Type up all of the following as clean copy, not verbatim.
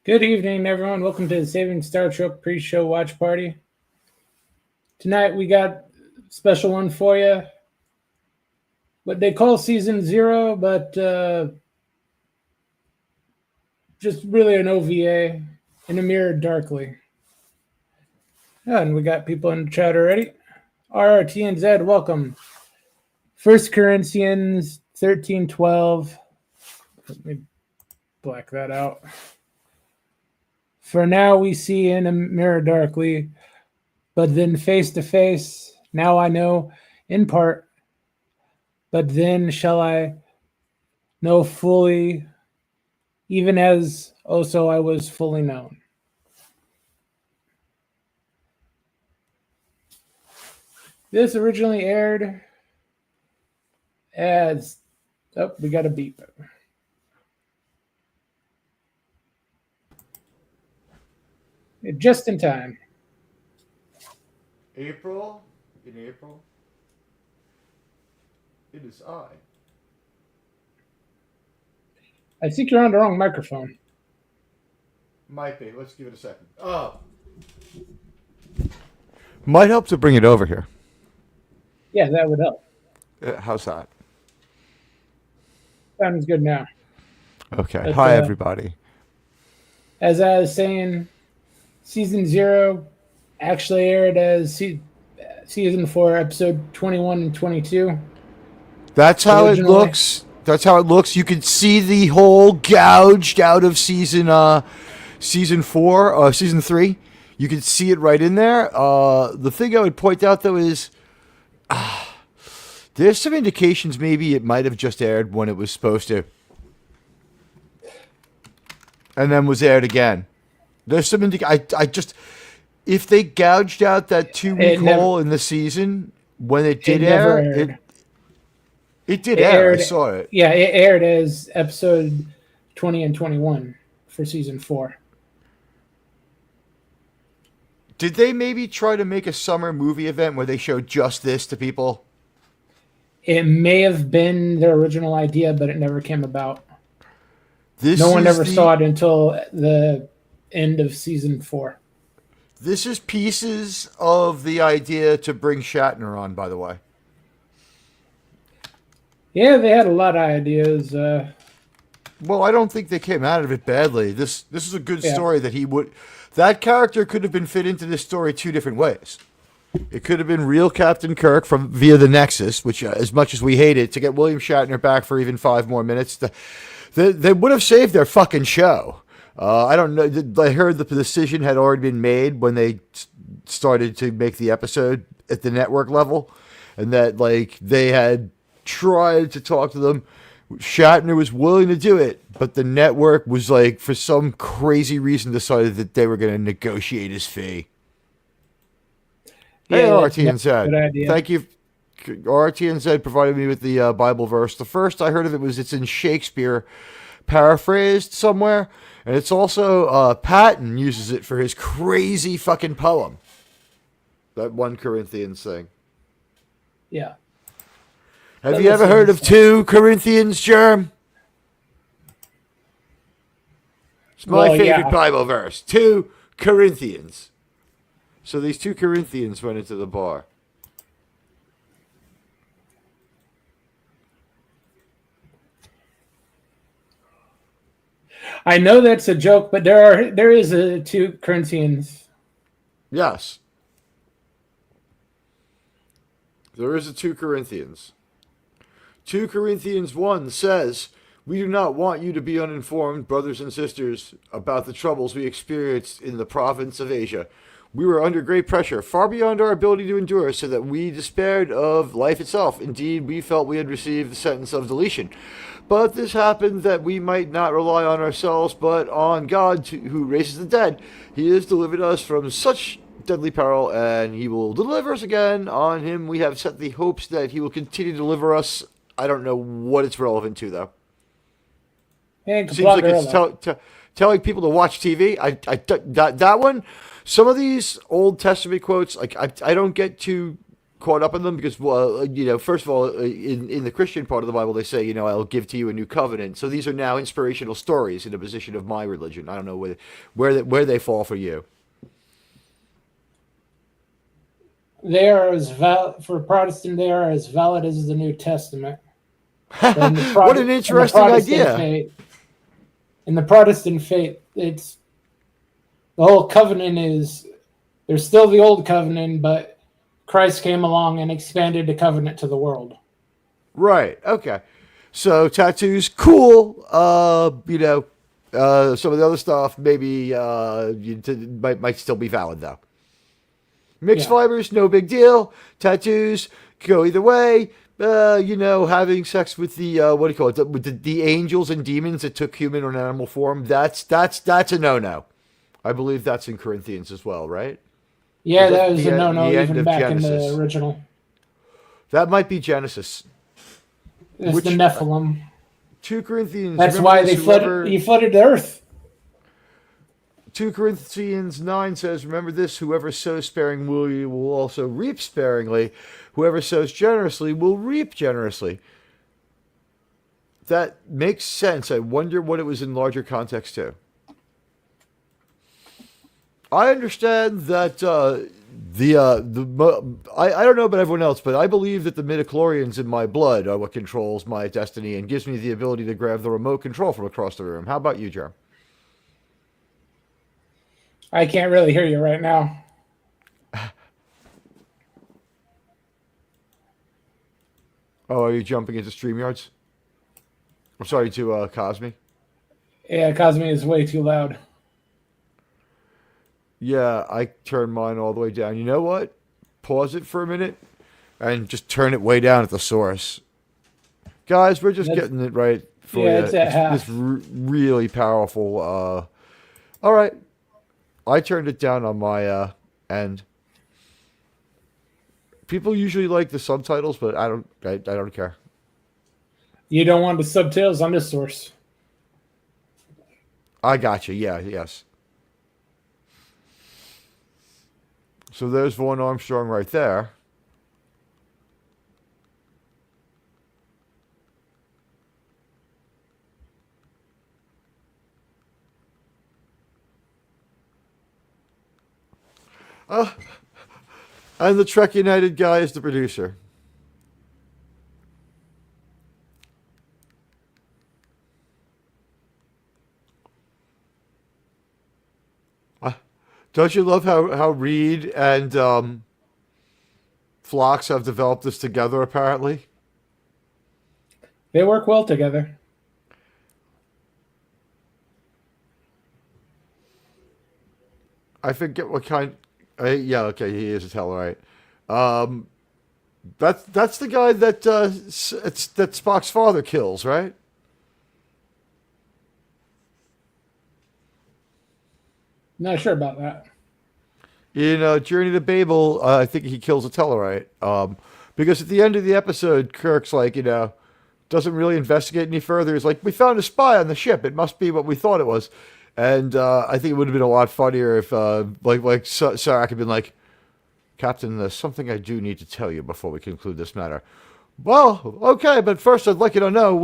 Good evening, everyone. Welcome to the Saving Star Trek pre-show watch party. Tonight we got a special one for you. What they call season 0, but just really an OVA in a mirror darkly. And we got people in the chat already. RRT and Z, welcome. 1 Corinthians 13:12. Let me black that out. For now we see in a mirror darkly, but then face to face. Now I know in part, but then shall I know fully, even as also I was fully known. This originally aired as, we got a beep. Just in time. In April, it is I. I think you're on the wrong microphone. Might be. Let's give it a second. Might help to bring it over here. Yeah, that would help. How's that? Sounds good now. Okay. But, Hi, everybody. As I was saying, season 0 actually aired as season 4, episode 21 and 22. That's how it looks. That's how it looks. You can see the hole gouged out of season 4 or season 3. You can see it right in there. The thing I would point out though is there's some indications maybe it might have just aired when it was supposed to, and then was aired again. There's some if they gouged out that 2-week hole in the season when it did air, it did air. I saw it. Yeah, it aired as episode 20 and 21 for season 4. Did they maybe try to make a summer movie event where they show just this to people? It may have been their original idea, but it never came about. No one ever saw it until the end of season 4. This is pieces of the idea to bring Shatner on, by the way. Yeah, they had a lot of ideas. Well, I don't think they came out of it badly. This is a good story that character could have been fit into this story 2 different ways. It could have been real Captain Kirk via the Nexus, which, as much as we hate it, to get William Shatner back for even 5 more minutes, they would have saved their fucking show. I don't know. I heard the decision had already been made when they started to make the episode at the network level, and that they had tried to talk to them. Shatner was willing to do it, but the network was for some crazy reason decided that they were going to negotiate his fee. Hey, RTNZ. Thank you. RTNZ provided me with the Bible verse. The first I heard of it's in Shakespeare, paraphrased somewhere, and it's also Patton uses it for his crazy fucking poem. That 1 Corinthians thing. Yeah. Have you ever heard of 2 Corinthians, Germ? It's my favorite Bible verse. 2 Corinthians. So these 2 Corinthians went into the bar. I know that's a joke, but there is a 2 Corinthians. Yes. There is a 2 Corinthians. 2 Corinthians 1 says, "We do not want you to be uninformed, brothers and sisters, about the troubles we experienced in the province of Asia. We were under great pressure, far beyond our ability to endure, so that we despaired of life itself. Indeed, we felt we had received the sentence of deletion. But this happened that we might not rely on ourselves, but on God, who raises the dead. He has delivered us from such deadly peril, and he will deliver us again. On him we have set the hopes that he will continue to deliver us." I don't know what it's relevant to, though. Seems like it's telling people to watch TV. That one, some of these Old Testament quotes, I don't get too caught up in them because, well, first of all, in the Christian part of the Bible, they say, I'll give to you a new covenant. So these are now inspirational stories in the position of my religion. I don't know where they fall for you. They are as valid for Protestant. They are as valid as the New Testament. What an interesting idea! In the Protestant faith, it's the whole covenant is there's still the old covenant, but Christ came along and expanded the covenant to the world. Right. Okay. So tattoos, cool. Some of the other stuff maybe might still be valid though. Mixed fibers, no big deal. Tattoos go either way. Having sex with the what do you call it? With the angels and demons that took human or animal form. That's a no-no. I believe that's in Corinthians as well, right? Yeah, that was a no-no even back in the original. That might be Genesis. It's the Nephilim. 2 Corinthians. That's why he flooded the earth. 2 Corinthians 9 says, remember this, whoever sows sparingly will also reap sparingly. Whoever sows generously will reap generously. That makes sense. I wonder what it was in larger context too. I understand that I don't know about everyone else, but I believe that the midichlorians in my blood are what controls my destiny and gives me the ability to grab the remote control from across the room. How about you, Jerm? I can't really hear you right now. Oh, are you jumping into StreamYards? I'm sorry to Cosme. Yeah, Cosme is way too loud. Yeah, I turned mine all the way down. You know what? Pause it for a minute and just turn it way down at the source. Guys, we're just getting it right for you. It's at half. It's really powerful. All right. I turned it down on my end. People usually like the subtitles, but I don't care. You don't want the subtitles on this source. I got you. Yeah, yes. So there's Vaughn Armstrong right there. And the Trek United guy is the producer. Don't you love how Reed and Phlox have developed this together, apparently? They work well together. I forget what kind... yeah, okay, he is a Tellarite. That's the guy that that Spock's father kills, right? Not sure about that. In Journey to Babel, I think he kills a Tellarite. Because at the end of the episode, Kirk's like, doesn't really investigate any further. He's like, we found a spy on the ship. It must be what we thought it was. And I think it would have been a lot funnier if, Sarek had been like, Captain, there's something I do need to tell you before we conclude this matter. Well, okay, but first I'd like you to know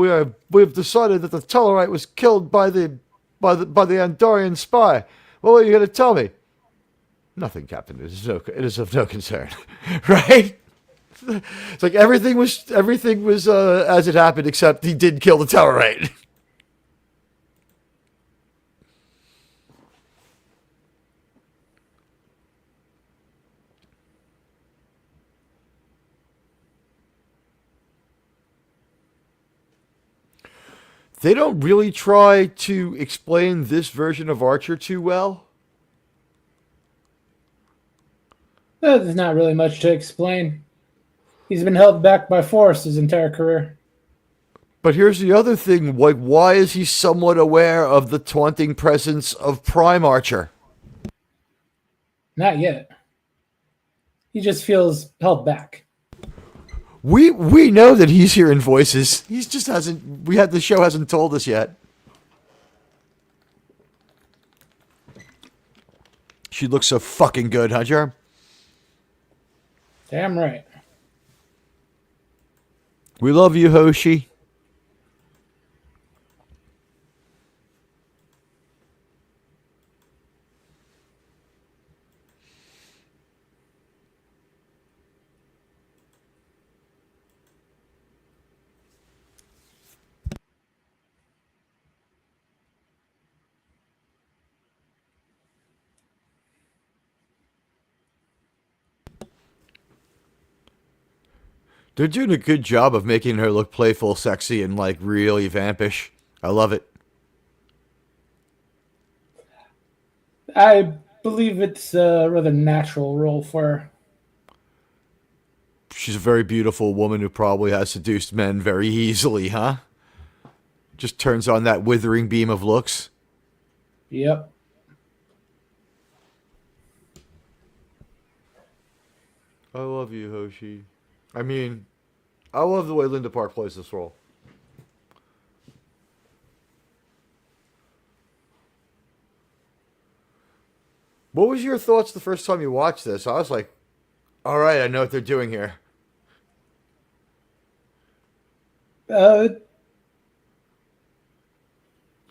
we've decided that the Tellarite was killed by the Andorian spy. Well, what are you going to tell me? Nothing, Captain. It is of no concern, right? It's like everything was as it happened, except he did kill the Tellarite. They don't really try to explain this version of Archer too well. There's not really much to explain. He's been held back by force his entire career. But here's the other thing. Like, why is he somewhat aware of the taunting presence of Prime Archer? Not yet. He just feels held back. We know that he's hearing voices. He just hasn't. The show hasn't told us yet. She looks so fucking good, huh, Jerm? Damn right. We love you, Hoshi. They're doing a good job of making her look playful, sexy, and like really vampish. I love it. I believe it's a rather natural role for her. She's a very beautiful woman who probably has seduced men very easily, huh? Just turns on that withering beam of looks. Yep. I love you, Hoshi. I mean, I love the way Linda Park plays this role. What was your thoughts the first time you watched this? I was like, all right, I know what they're doing here. Uh,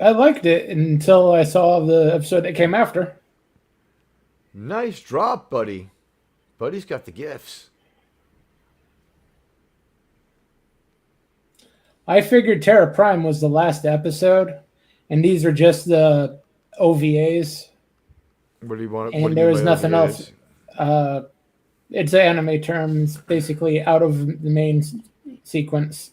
I liked it until I saw the episode that came after. Nice drop, buddy. Buddy's got the gifts. I figured Terra Prime was the last episode, and these are just the OVAs, What do you want? What and do you there mean was by nothing else. OVAs? It's an anime terms, basically out of the main sequence.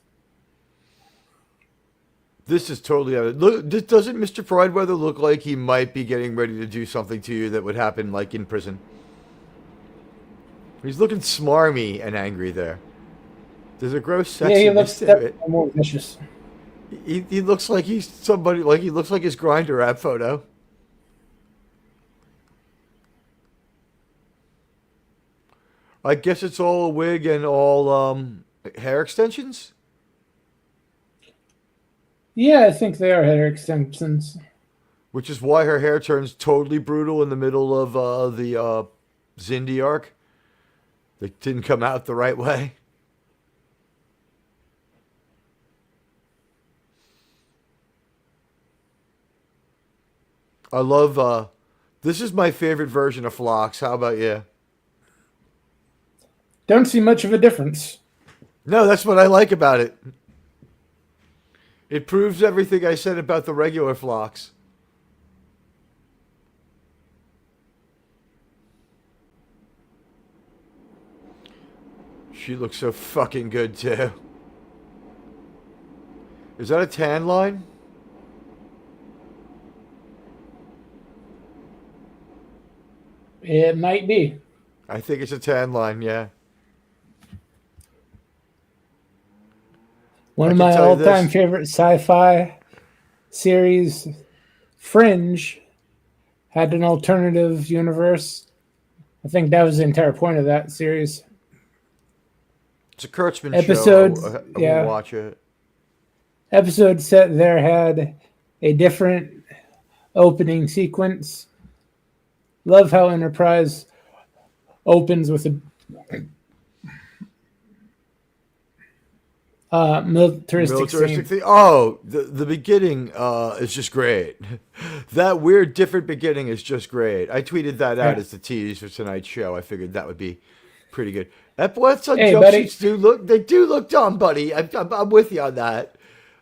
This is totally out of, look. Doesn't Mr. Prideweather look like he might be getting ready to do something to you that would happen like in prison? He's looking smarmy and angry there. There's a gross Yeah, he looks sexiness to definitely it. more vicious. He looks like he's somebody, like he looks like his Grinder app photo. I guess it's all a wig and all hair extensions. Yeah, I think they are hair extensions. Which is why her hair turns totally brutal in the middle of the Zindi arc. They didn't come out the right way. I love, this is my favorite version of Phlox. How about you? Don't see much of a difference. No, that's what I like about it. It proves everything I said about the regular Phlox. She looks so fucking good too. Is that a tan line? It might be. I think it's a tan line, yeah. One I of can my tell you all-time this. favorite sci-fi series, Fringe, had an alternative universe. I think that was the entire point of that series. It's a Kurtzman Episodes, show. I yeah. will watch it. Episode set there had a different opening sequence. Love how Enterprise opens with a militaristic scene. Thing. Oh, the beginning is just great. That weird, different beginning is just great. I tweeted that out Yeah. as the tease for tonight's show. I figured that would be pretty good. What's on Hey, jump buddy. sheets they do look dumb, buddy. I'm with you on that.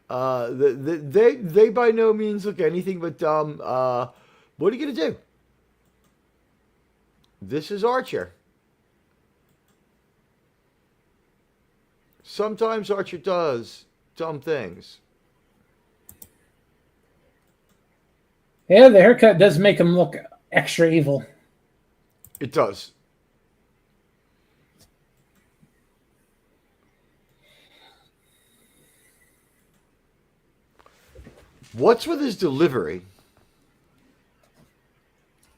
They by no means look anything but dumb. What are you gonna do? This is Archer. Sometimes Archer does dumb things. Yeah, the haircut does make him look extra evil. It does. What's with his delivery?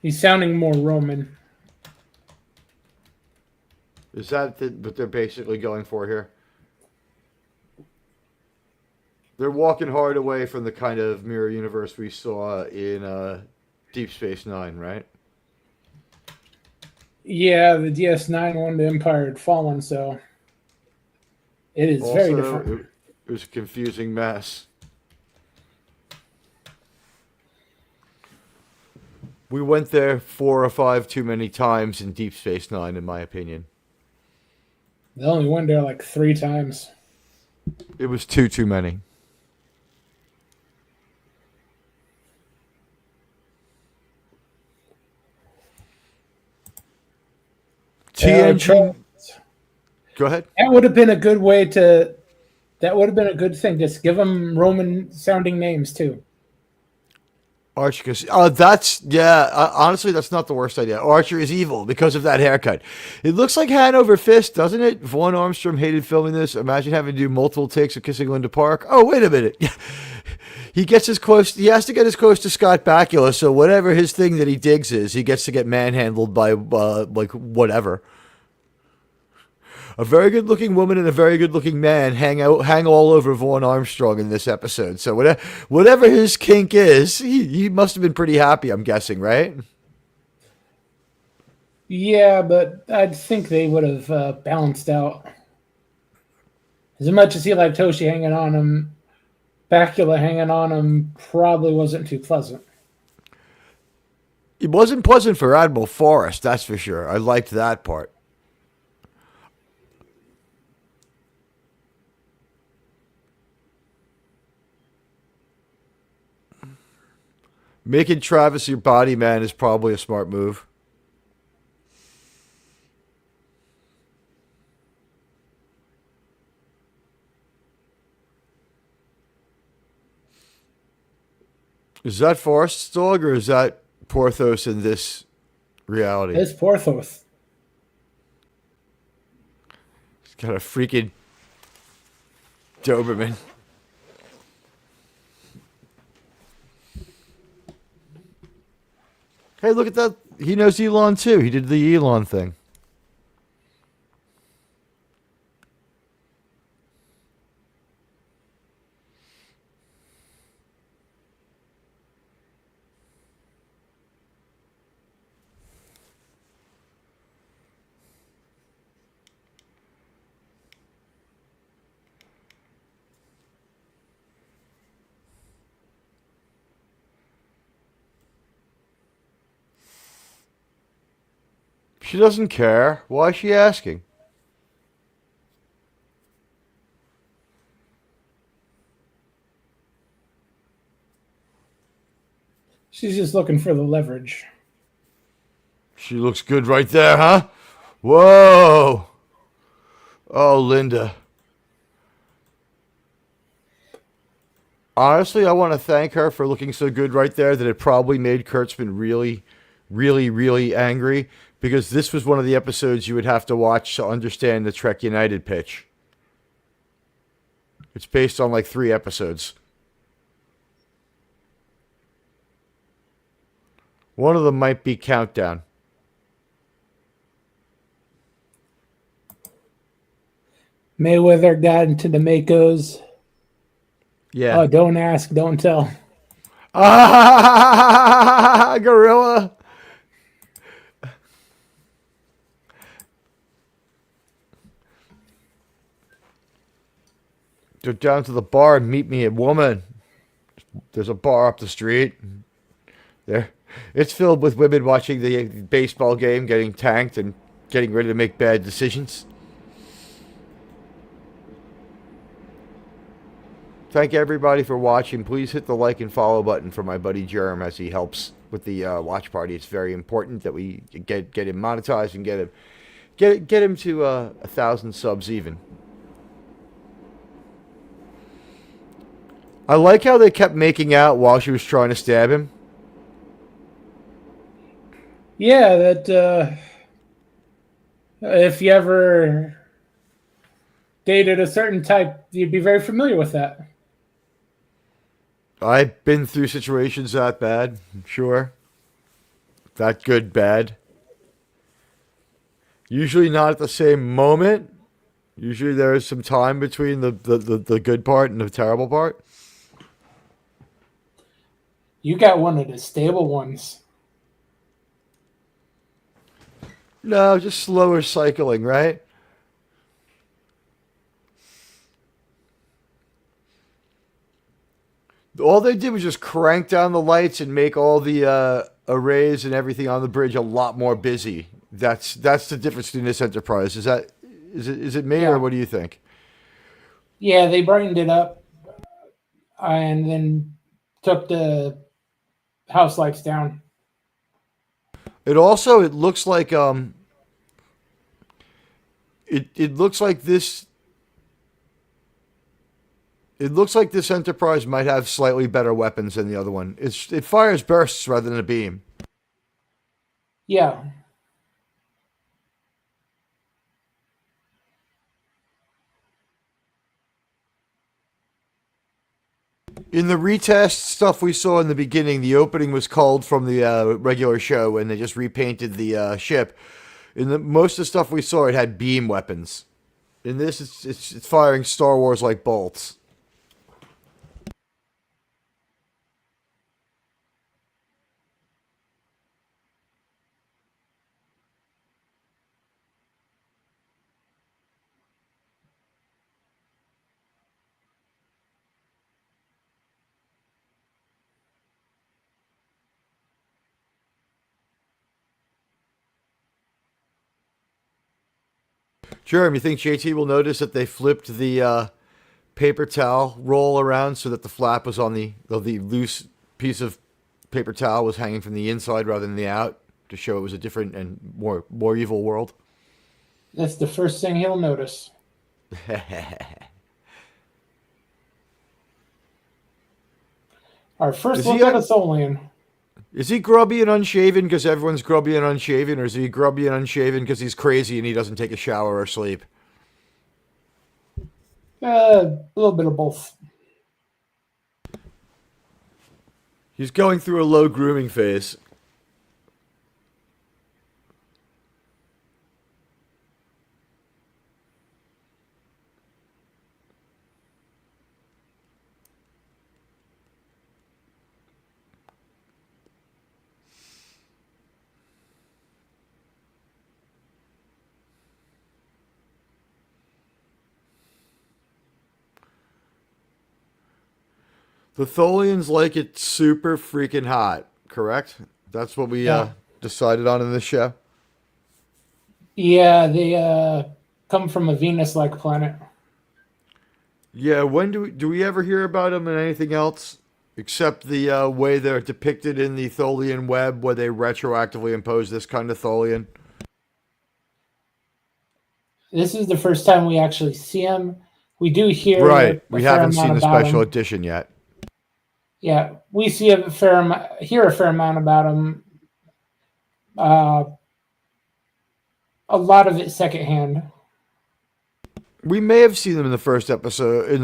He's sounding more Roman. Is that what they're basically going for here? They're walking hard away from the kind of mirror universe we saw in Deep Space Nine, right? Yeah, the DS9 one, the Empire had fallen, so It is very Also, different. it was a confusing mess. We went there 4 or 5 too many times in Deep Space Nine, in my opinion. They only went there like 3 times. It was too many. TNG. Go ahead. That would have been a good way to. That would have been a good thing. Just give them Roman sounding names too. Archer, that's, yeah, honestly, that's not the worst idea. Archer is evil because of that haircut. It looks like hand over fist, doesn't it? Vaughn Armstrong hated filming this. Imagine having to do multiple takes of kissing Linda Park. Oh, wait a minute. He has to get as close to Scott Bakula, so whatever his thing that he digs is, he gets to get manhandled by, like, whatever. A very good-looking woman and a very good-looking man hang all over Vaughn Armstrong in this episode. So whatever his kink is, he must have been pretty happy, I'm guessing, right? Yeah, but I think they would have balanced out. As much as he liked Toshi hanging on him, Bakula hanging on him probably wasn't too pleasant. It wasn't pleasant for Admiral Forrest, that's for sure. I liked that part. Making Travis your body man is probably a smart move. Is that Forrest's dog or is that Porthos in this reality? It's Porthos. He's got a freaking Doberman. Hey, look at that. He knows Elon too. He did the Elon thing. She doesn't care. Why is she asking? She's just looking for the leverage. She looks good right there, huh? Whoa. Oh, Linda. Honestly, I want to thank her for looking so good right there that it probably made Kurtzman really, really, really angry, because this was one of the episodes you would have to watch to understand the Trek United pitch. It's based on like 3 episodes. One of them might be Countdown. Mayweather got into the Makos. Yeah. Oh, don't ask, don't tell. Ah, gorilla. Go down to the bar and meet me a woman. There's a bar up the street. There, it's filled with women watching the baseball game, getting tanked and getting ready to make bad decisions. Thank everybody for watching. Please hit the like and follow button for my buddy Germ as he helps with the watch party. It's very important that we get him monetized and get him to 1,000 subs even. I like how they kept making out while she was trying to stab him. Yeah, that if you ever dated a certain type, you'd be very familiar with that. I've been through situations that bad, sure. That good, bad. Usually not at the same moment. Usually there is some time between the good part and the terrible part. You got one of the stable ones. No, just slower cycling, right? All they did was just crank down the lights and make all the arrays and everything on the bridge a lot more busy. That's the difference between this Enterprise. Is it me or Yeah. what do you think? Yeah, they brightened it up and then took the house lights down. It looks like it looks like this it looks like this Enterprise might have slightly better weapons than the other one. It fires bursts rather than a beam. Yeah. In the retest stuff we saw in the beginning, the opening was culled from the regular show, and they just repainted the ship. In the most of the stuff we saw, it had beam weapons. In this, it's firing Star Wars like bolts. Jeremy, you think JT will notice that they flipped the paper towel roll around so that the flap was on the loose piece of paper towel was hanging from the inside rather than the out to show it was a different and more evil world? That's the first thing he'll notice. Our first Is look he at a un- Tholian. is he grubby and unshaven because everyone's grubby and unshaven, or is he grubby and unshaven because he's crazy and he doesn't take a shower or sleep? A little bit of both. He's going through a low grooming phase. The Tholians like it super freaking hot, correct? That's what we Yeah. decided on in this show. Yeah, they come from a Venus-like planet. Yeah, when do we ever hear about them in anything else except the way they're depicted in the Tholian web, where they retroactively impose this kind of Tholian? This is the first time we actually see them. We do hear Right, a we fair haven't amount seen the about special them. edition yet. Yeah, we see a fair amount, hear a fair amount about them. Uh, a lot of it secondhand. We may have seen them in the first episode in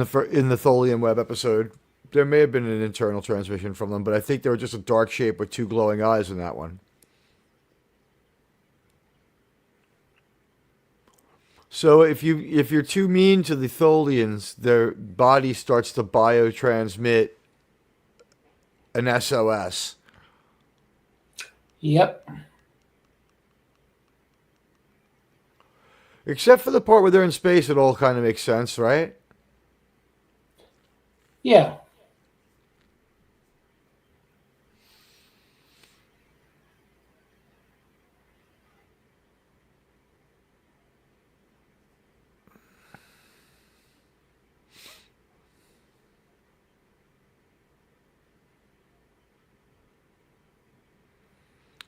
the Tholian web episode. There may have been an internal transmission from them, but I think they were just a dark shape with two glowing eyes in that one. So if you're too mean to the Tholians, their body starts to biotransmit an SOS. Yep. Except for the part where they're in space, it all kind of makes sense, right? Yeah.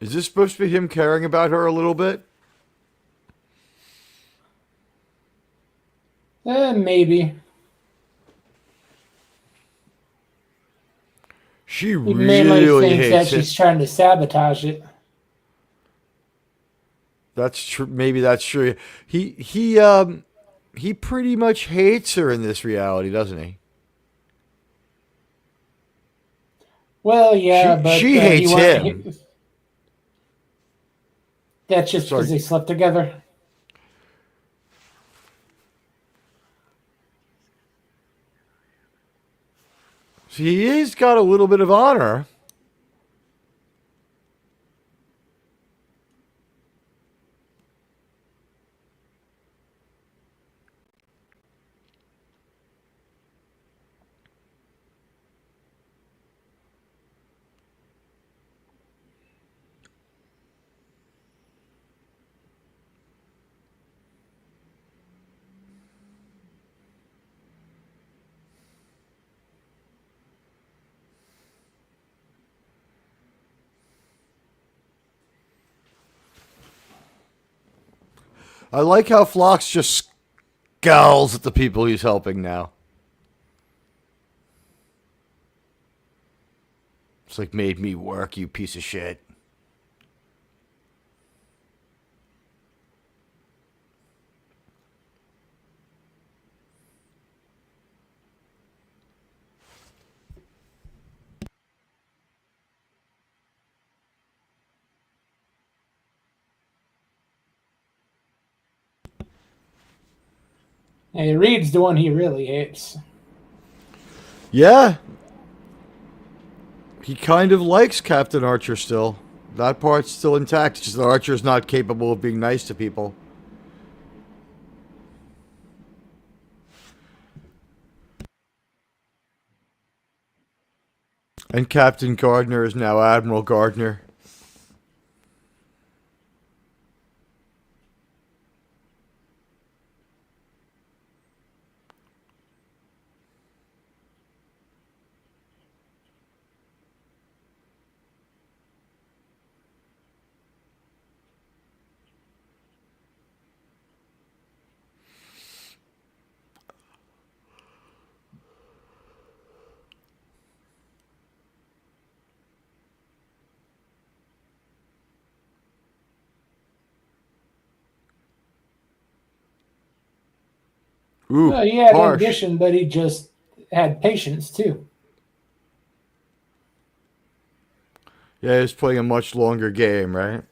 Is this supposed to be him caring about her a little bit? Maybe. She He mainly really thinks that hates it. she's trying to sabotage it. That's true. Maybe that's true. He pretty much hates her in this reality, doesn't he? Well, yeah, but She he hates him. want that's just because Sorry. they slept together. He is got a little bit of honor. I like how Phlox just scowls at the people he's helping now. It's like, made me work, you piece of shit. Hey, Reed's the one he really hates. Yeah. He kind of likes Captain Archer still. That part's still intact. It's just that Archer's not capable of being nice to people. And Captain Gardner is now Admiral Gardner. Ooh, Well, he had harsh. ambition, but he just had patience too. Yeah, he's playing a much longer game, right?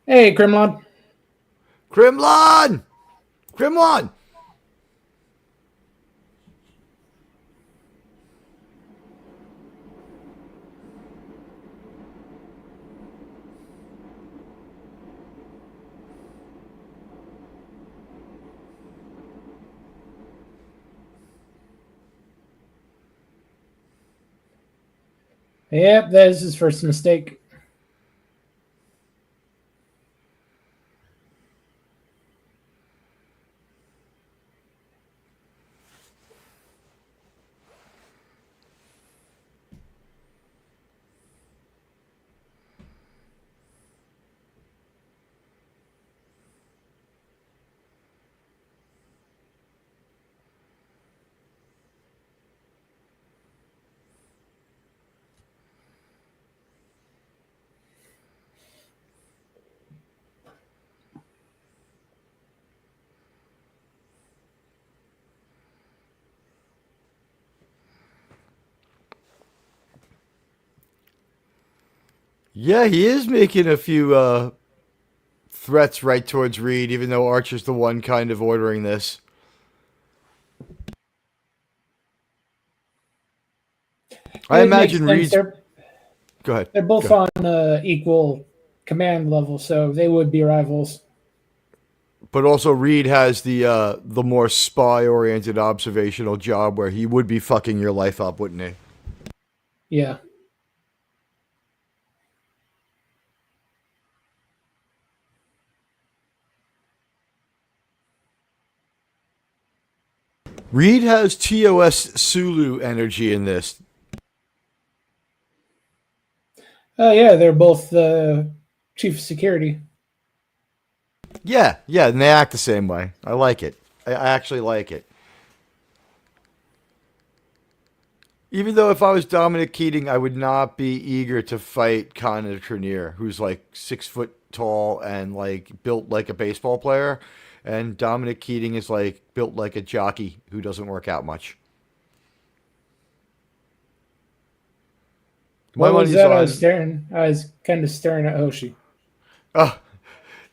Hey, Grimlon. Grimlon! Grimlon! Yep, that is his first mistake. Yeah, he is making a few threats right towards Reed, even though Archer's the one kind of ordering this. I It makes imagine sense. Reed's... Go ahead. They're both Go. on equal command level, so they would be rivals. But also Reed has the more spy-oriented observational job where he would be fucking your life up, wouldn't he? Yeah. Reed has TOS Sulu energy in this. Oh, yeah, they're both chief of security. Yeah, and they act the same way. I like it. I actually like it. Even though if I was Dominic Keating, I would not be eager to fight Connor Trenier, who's like 6 foot tall and like built like a baseball player. And Dominic Keating is like built like a jockey who doesn't work out much. My What was money's that? on... I was kind of staring at Hoshi.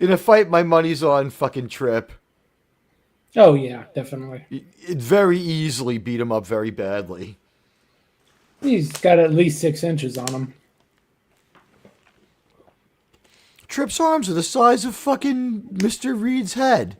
In a fight, my money's on fucking Trip. Oh, yeah, definitely. It very easily beat him up very badly. He's got at least 6 inches on him. Trip's arms are the size of fucking Mr. Reed's head.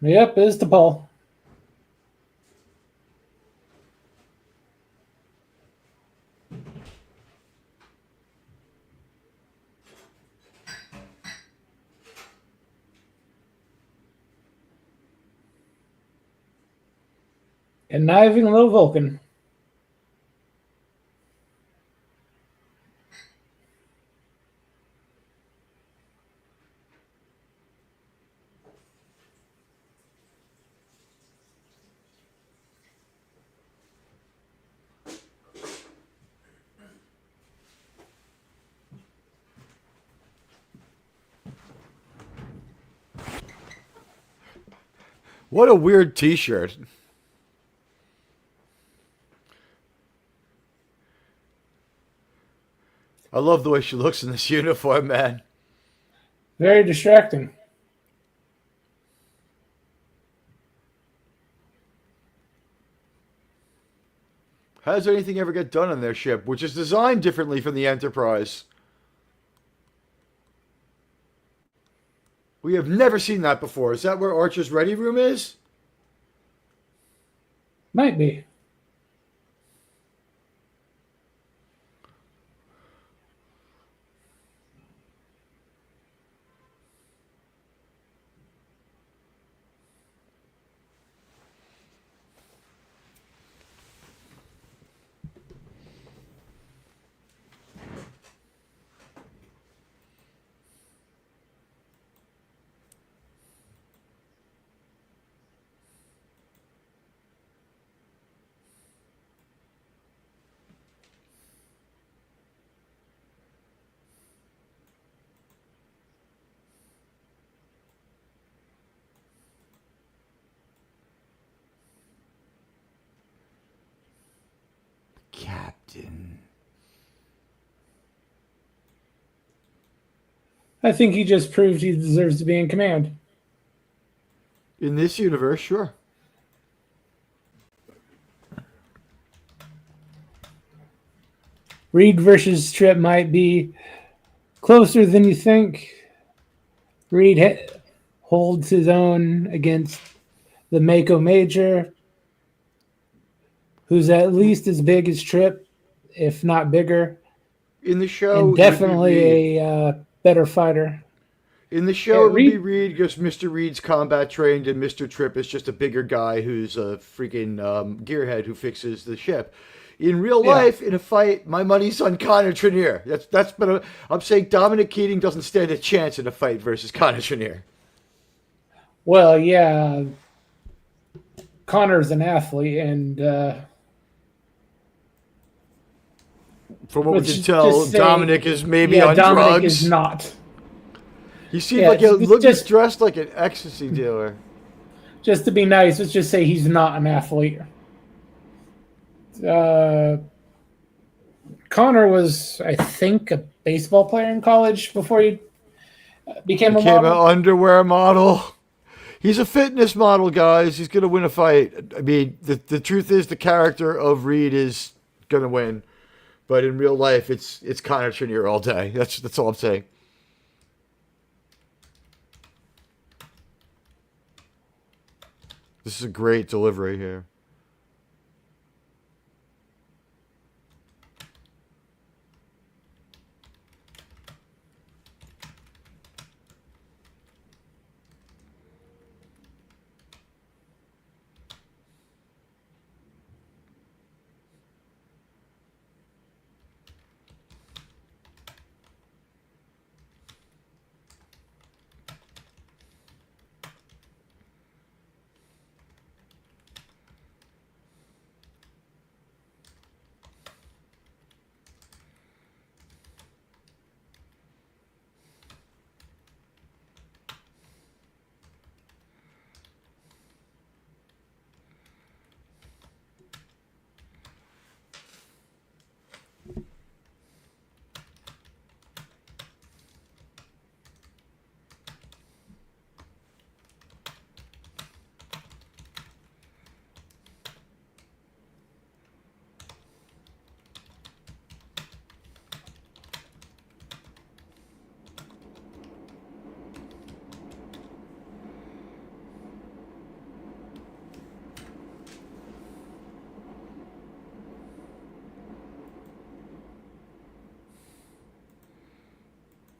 Yep, is the Paul. Conniving low Vulcan. What a weird T-shirt. I love the way she looks in this uniform, man. Very distracting. How does anything ever get done on their ship, which is designed differently from the Enterprise? We have never seen that before. Is that where Archer's ready room is? Might be. Captain. I think he just proved he deserves to be in command. In this universe, sure. Reed versus Trip might be closer than you think. Reed holds his own against the Mako Major, who's at least as big as Trip, if not bigger, In the show, and it would be Reed. definitely a better fighter. In the show, Yeah, it would be Reed- Reed because Mr. Reed's combat trained, and Mr. Trip is just a bigger guy who's a freaking gearhead who fixes the ship. In real Yeah. life, in a fight, my money's on Connor Trenier. I'm saying Dominic Keating doesn't stand a chance in a fight versus Connor Trenier. Well, yeah, Connor's an athlete, and From what we let's can tell, just say- Dominic is maybe yeah, on Dominic drugs. is not. He seems Yeah, like he's just- dressed like an ecstasy dealer. Just to be nice, let's just say he's not an athlete. Connor was, I think, a baseball player in college before he became a Became an model. underwear model. He's a fitness model, guys. He's gonna win a fight. I mean, the truth is, the character of Reed is gonna win, but in real life, it's Connor Trenier all day. That's all I'm saying. This is a great delivery here.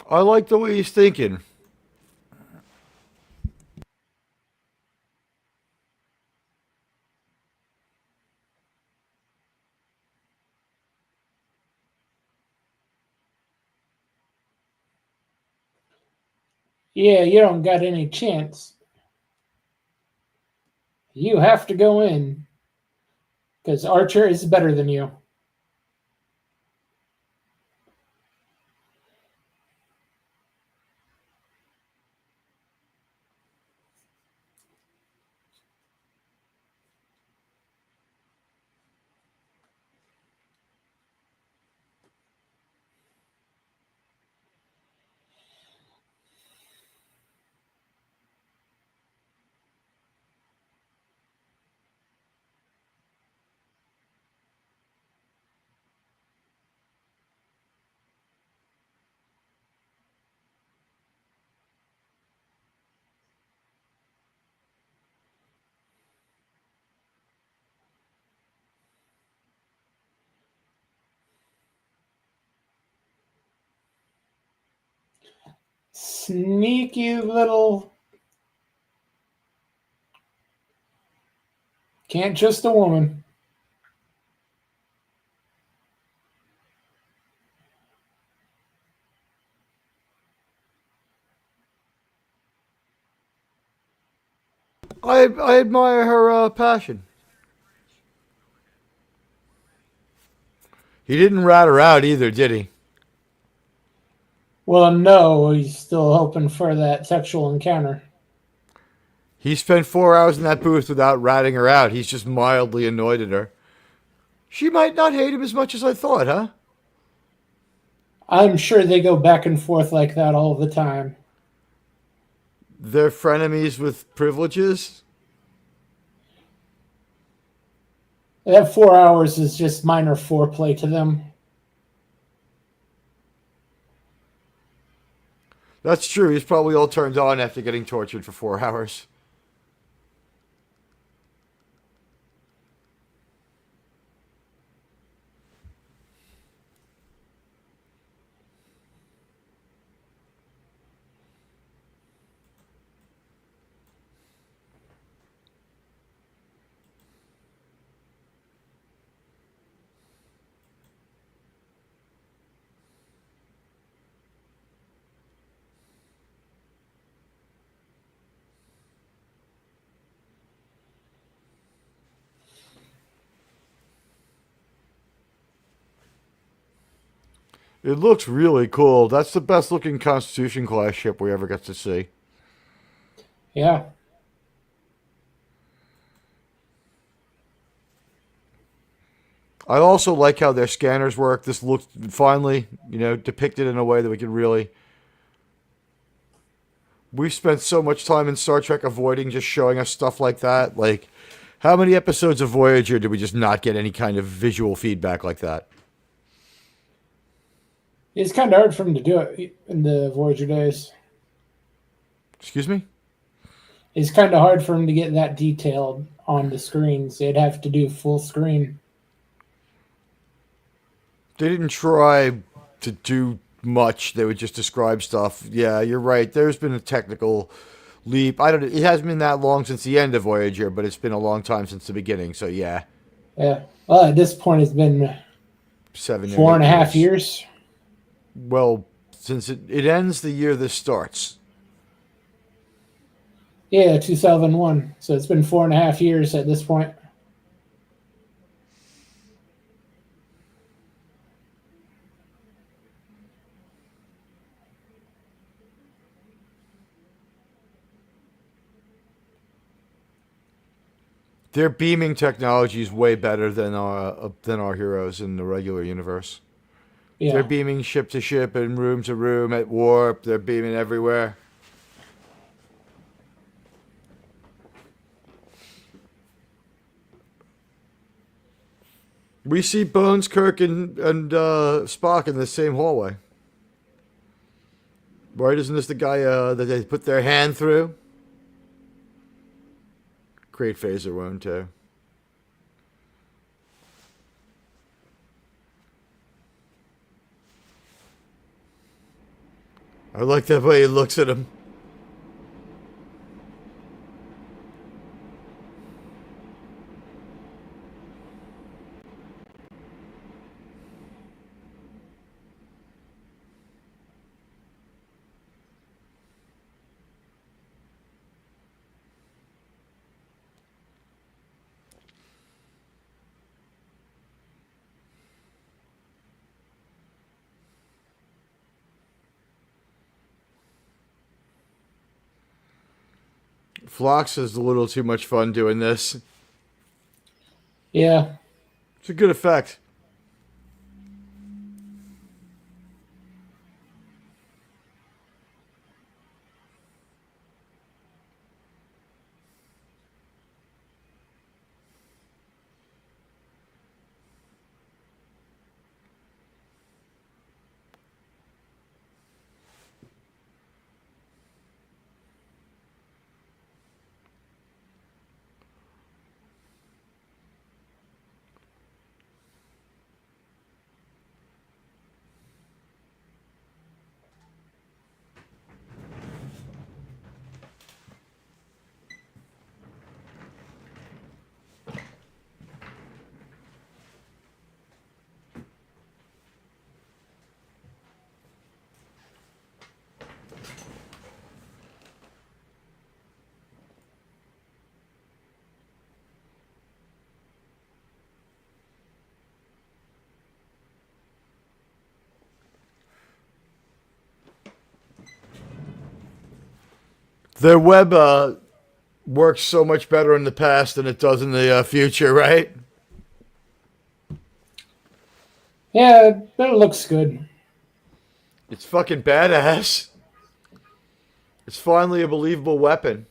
I like the way he's thinking. Yeah, you don't got any chance. You have to go in because Archer is better than you. Sneaky little. Can't trust a woman. I admire her passion. He didn't rat her out either, did he? Well, no, he's still hoping for that sexual encounter. He spent 4 hours in that booth without ratting her out. He's just mildly annoyed at her. She might not hate him as much as I thought, huh? I'm sure they go back and forth like that all the time. They're frenemies with privileges. That 4 hours is just minor foreplay to them. That's true. He's probably all turned on after getting tortured for 4 hours. It looks really cool. That's the best looking Constitution class ship we ever get to see. Yeah. I also like how their scanners work. This looks finally, depicted in a way that we can really. We've spent so much time in Star Trek avoiding just showing us stuff like that. Like, how many episodes of Voyager did we just not get any kind of visual feedback like that? It's kind of hard for him to do it in the Voyager days. Excuse me? It's kind of hard for him to get that detailed on the screens. They'd have to do full screen. They didn't try to do much. They would just describe stuff. Yeah, you're right. There's been a technical leap. It hasn't been that long since the end of Voyager, but it's been a long time since the beginning. So yeah. Yeah. Well, at this point, it's been 4.5 years. Well, since it ends the year this starts. Yeah, 2001. So it's been 4.5 years at this point. Their beaming technology is way better than our heroes in the regular universe. Yeah. They're beaming ship to ship and room to room at warp. They're beaming everywhere. We see Bones, Kirk, and Spock in the same hallway. Right? Isn't this the guy that they put their hand through? Great phaser wound, too. I like that way he looks at him. Phlox has a little too much fun doing this. Yeah. It's a good effect. Their web works so much better in the past than it does in the future, right? Yeah, but it looks good. It's fucking badass. It's finally a believable weapon.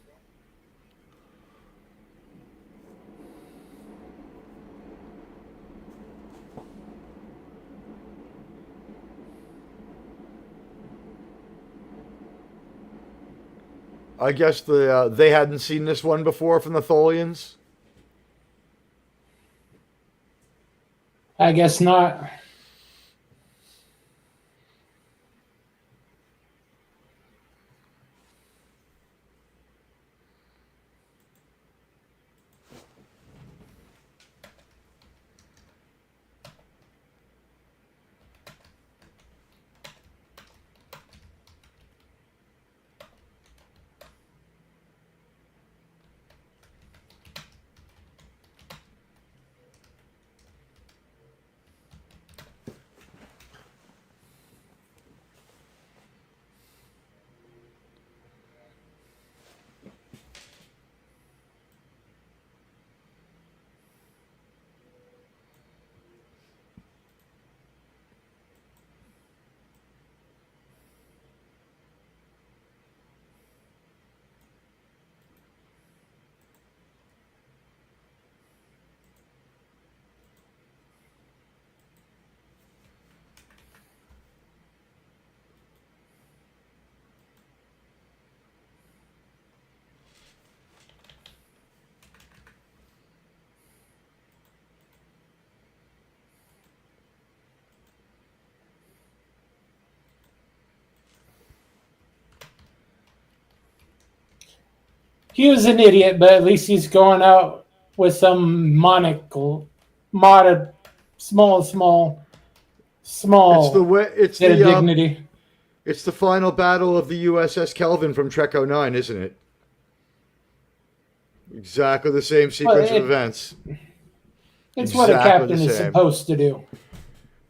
I guess they hadn't seen this one before from the Tholians. I guess not. He was an idiot, but at least he's going out with some monocle, It's the small way. bit of dignity. It's the final battle of the USS Kelvin from Trek '09, isn't it? Exactly the same Well, sequence of events. it's what a Exactly the captain is same. supposed to do.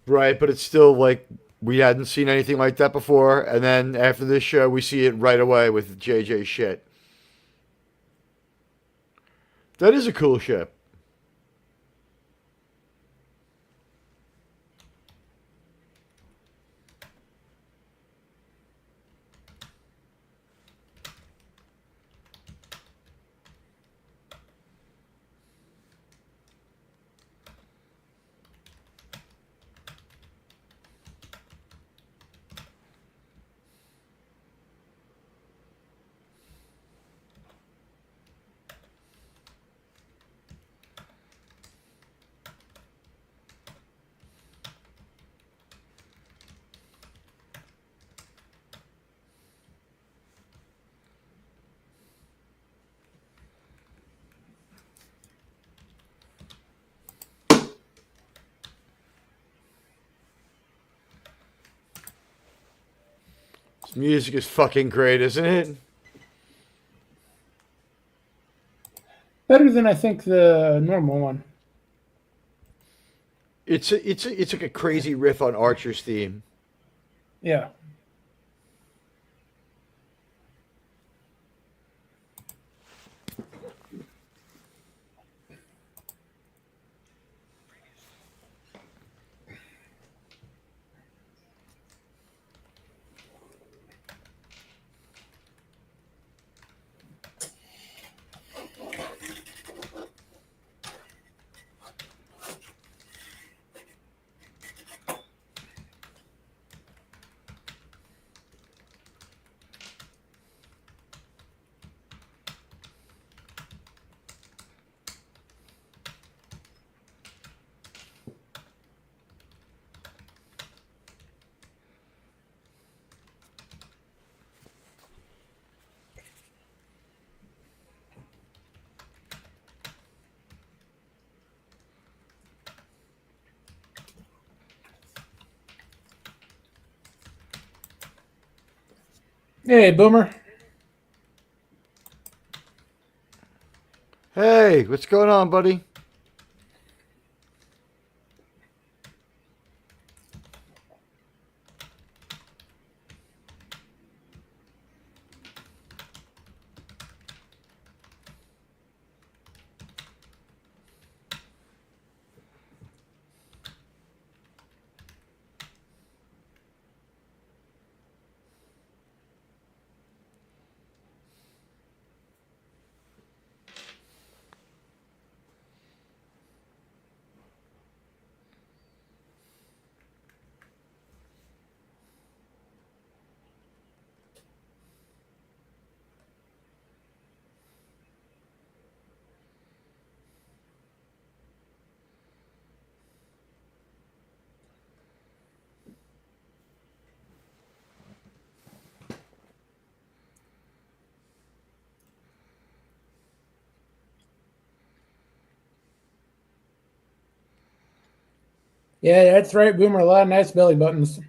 Right, but it's still like we hadn't seen anything like that before, and then after this show, we see it right away with JJ shit. That is a cool ship. Music is fucking great, isn't it? Better than I think the normal one. It's like a crazy riff on Archer's theme. Yeah. Hey, Boomer. Hey, what's going on, buddy? Yeah, that's right, Boomer. A lot of nice belly buttons.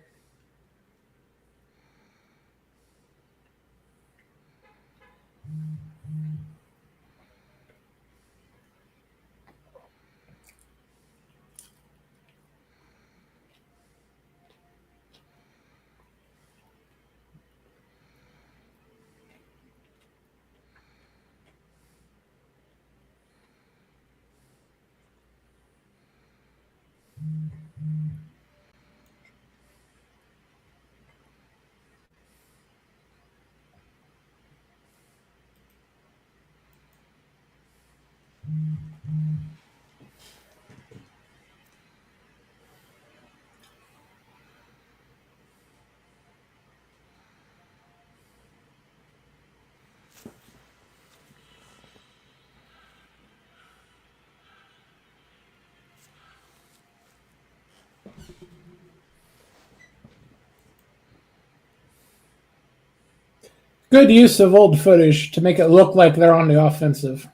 Good use of old footage to make it look like they're on the offensive.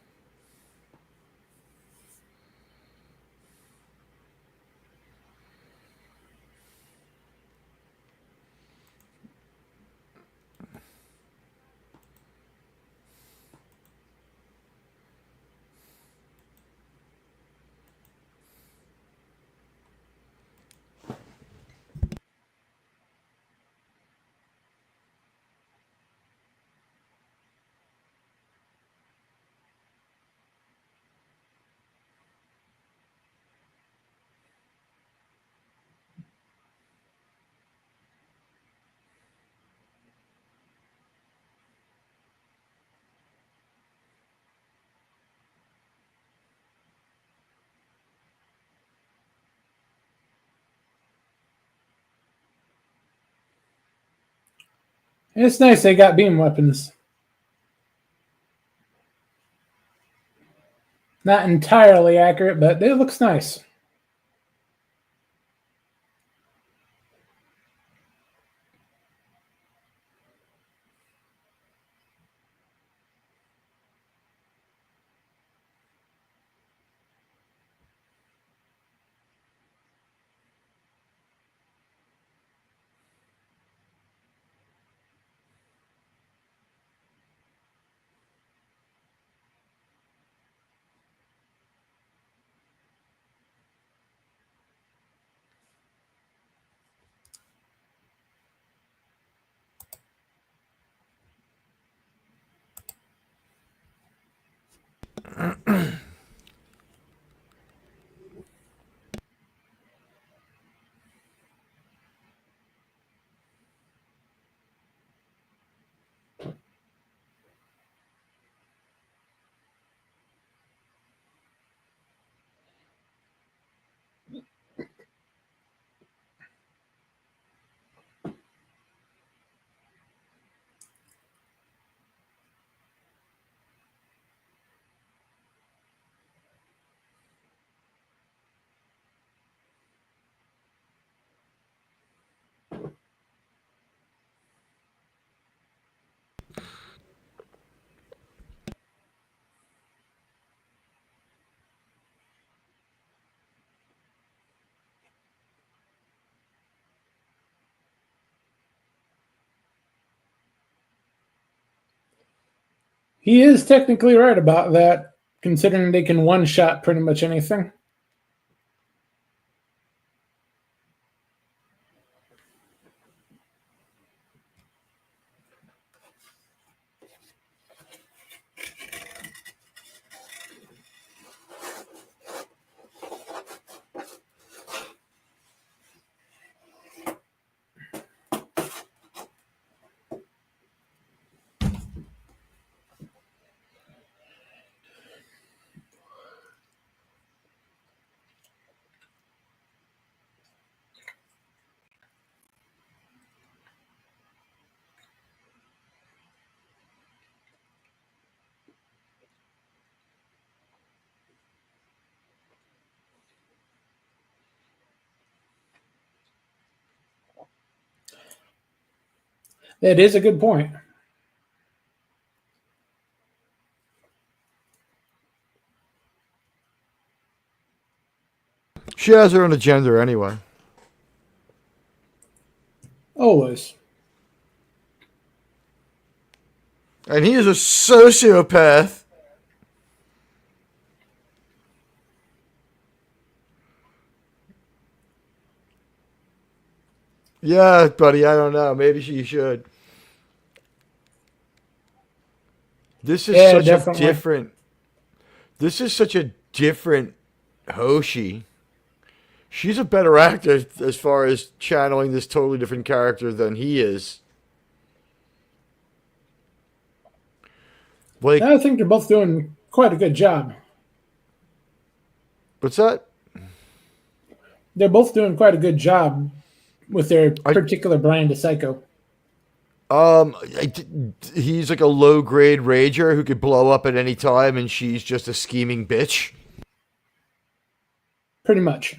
And it's nice they got beam weapons. Not entirely accurate, but it looks nice. He is technically right about that, considering they can one-shot pretty much anything. That is a good point. She has her own agenda anyway. Always. And he is a sociopath. Yeah, buddy, I don't know. Maybe she should. This is such definitely. a different. This is such a different Hoshi. She's a better actor as far as channeling this totally different character than he is. Like, I think they're both doing quite a good job. what's that? They're both doing quite a good job with their particular brand of psycho. He's like a low grade rager who could blow up at any time, and she's just a scheming bitch. Pretty much.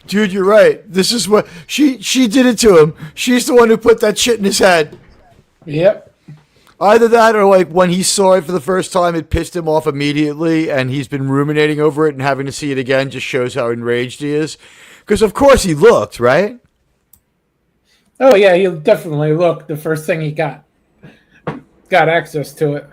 Dude, you're right. This is what she did it to him. She's the one who put that shit in his head. Yep. Either that or like when he saw it for the first time, it pissed him off immediately, and he's been ruminating over it, and having to see it again just shows how enraged he is. Because of course he looked, right? Oh yeah, he definitely looked the first thing he got access to it.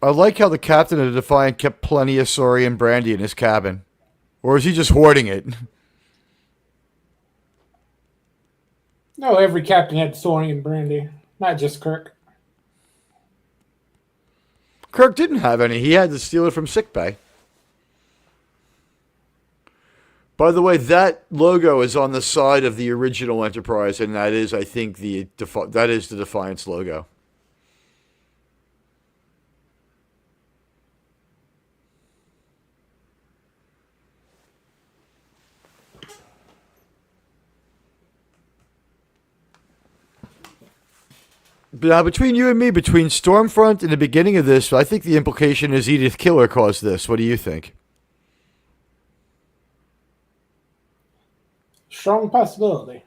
I like how the captain of the Defiant kept plenty of Saurian brandy in his cabin. Or is he just hoarding it? No, every captain had Saurian brandy, not just Kirk. Kirk didn't have any. He had to steal it from sickbay. By the way, that logo is on the side of the original Enterprise, and that is, I think, that is the Defiance logo. Now, between you and me, between Stormfront and the beginning of this, I think the implication is Edith Killer caused this. What do you think? Strong possibility.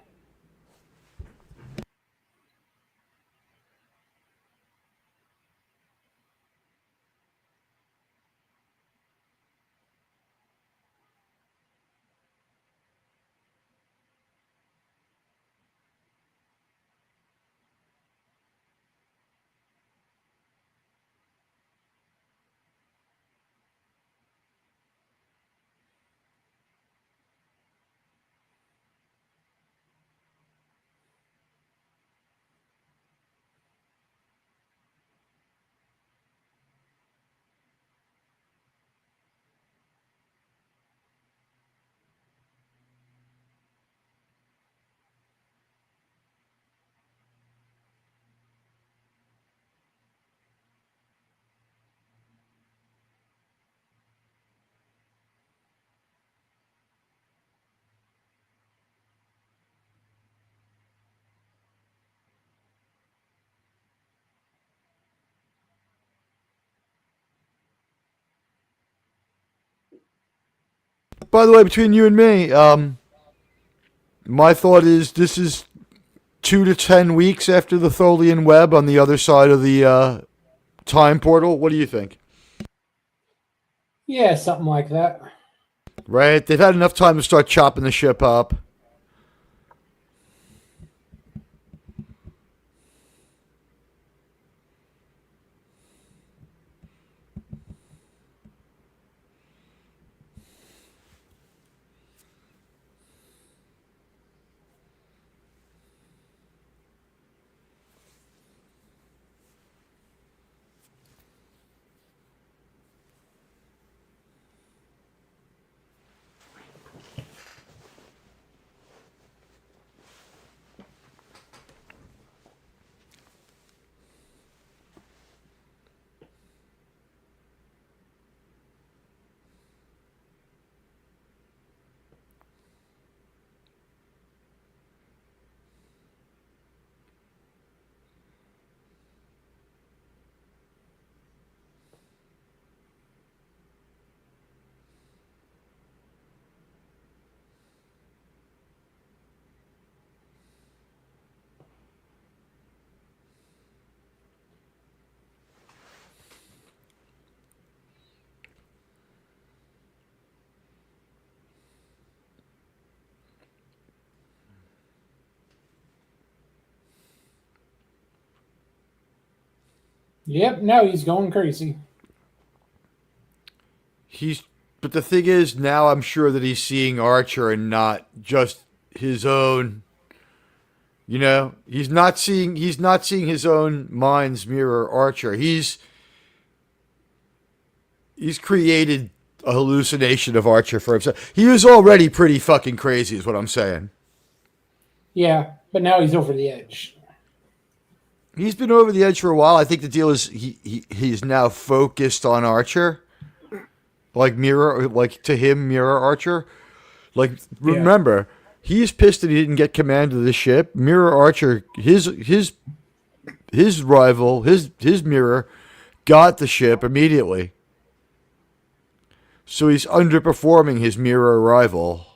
By the way, between you and me, my thought is this is 2 to 10 weeks after the Tholian web on the other side of the time portal. What do you think? Yeah, something like that. Right? They've had enough time to start chopping the ship up. Yep, now he's going crazy. But the thing is, now I'm sure that he's seeing Archer and not just his own. You know, he's not seeing his own mind's mirror Archer. He's created a hallucination of Archer for himself. He was already pretty fucking crazy, is what I'm saying. Yeah, but now he's over the edge. He's been over the edge for a while. I think the deal is he's now focused on Archer. Like to him, Mirror Archer. Like, remember, he's pissed that he didn't get command of the ship. Mirror Archer, his rival, his mirror, got the ship immediately. So he's underperforming his mirror rival.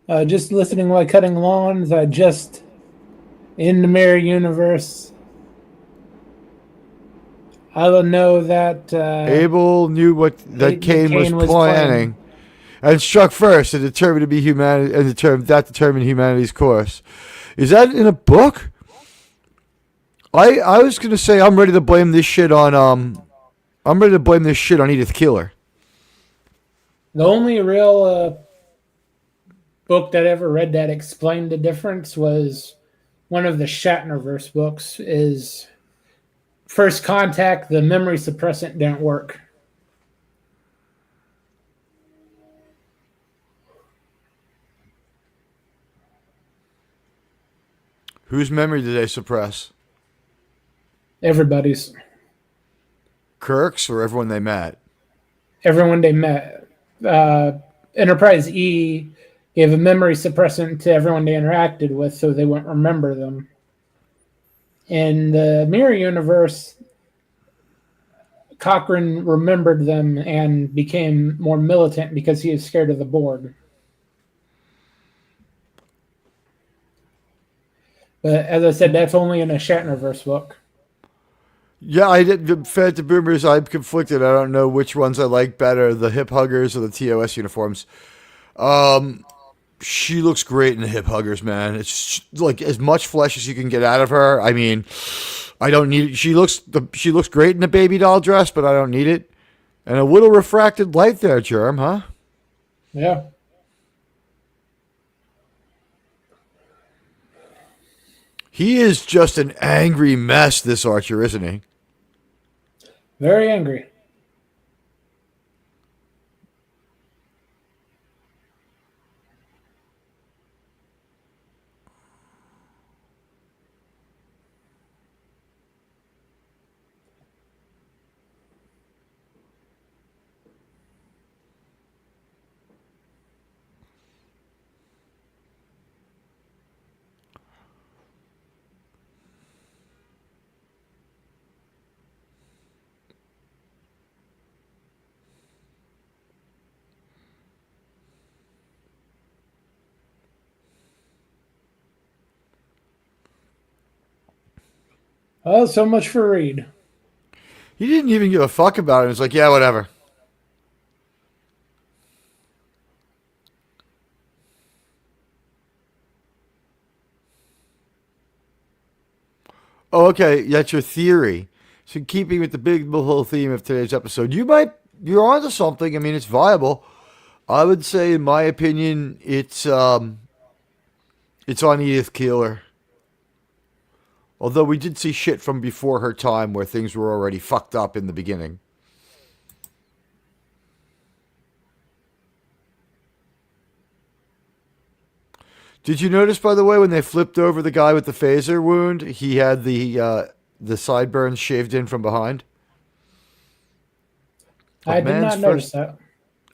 Just listening while cutting lawns. In the mirror universe, I don't know that Abel knew what that Cain was planning and struck first and determined to be humanity, and determined humanity's course. Is that in a book? I was gonna say I'm ready to blame this shit on Edith Keeler. the only real book that I ever read that explained the difference was one of the Shatnerverse books. Is First Contact, the memory suppressant didn't work. Whose memory did they suppress? Everybody's. Kirk's or everyone they met? Everyone they met. Enterprise E gave a memory suppressant to everyone they interacted with so they wouldn't remember them. In the mirror universe, Cochrane remembered them and became more militant because he was scared of the Borg. But as I said, that's only in a Shatnerverse book. Yeah, I did. Fed to Boomers, I'm conflicted. I don't know which ones I like better, the hip huggers or the TOS uniforms. She looks great in the hip huggers, man. It's like as much flesh as you can get out of her. I mean, I don't need it. She looks great in a baby doll dress, but I don't need it. And a little refracted light there, Germ, huh? Yeah. He is just an angry mess, this Archer, isn't he? Very angry. Oh, so much for Reed. He didn't even give a fuck about it. It's like, yeah, whatever. Oh, okay, that's your theory. So, keeping with the big whole theme of today's episode, you're onto something. I mean, it's viable. I would say, in my opinion, it's on Edith Keeler. Although we did see shit from before her time where things were already fucked up in the beginning. Did you notice, by the way, when they flipped over the guy with the phaser wound, he had the sideburns shaved in from behind? I did not notice that.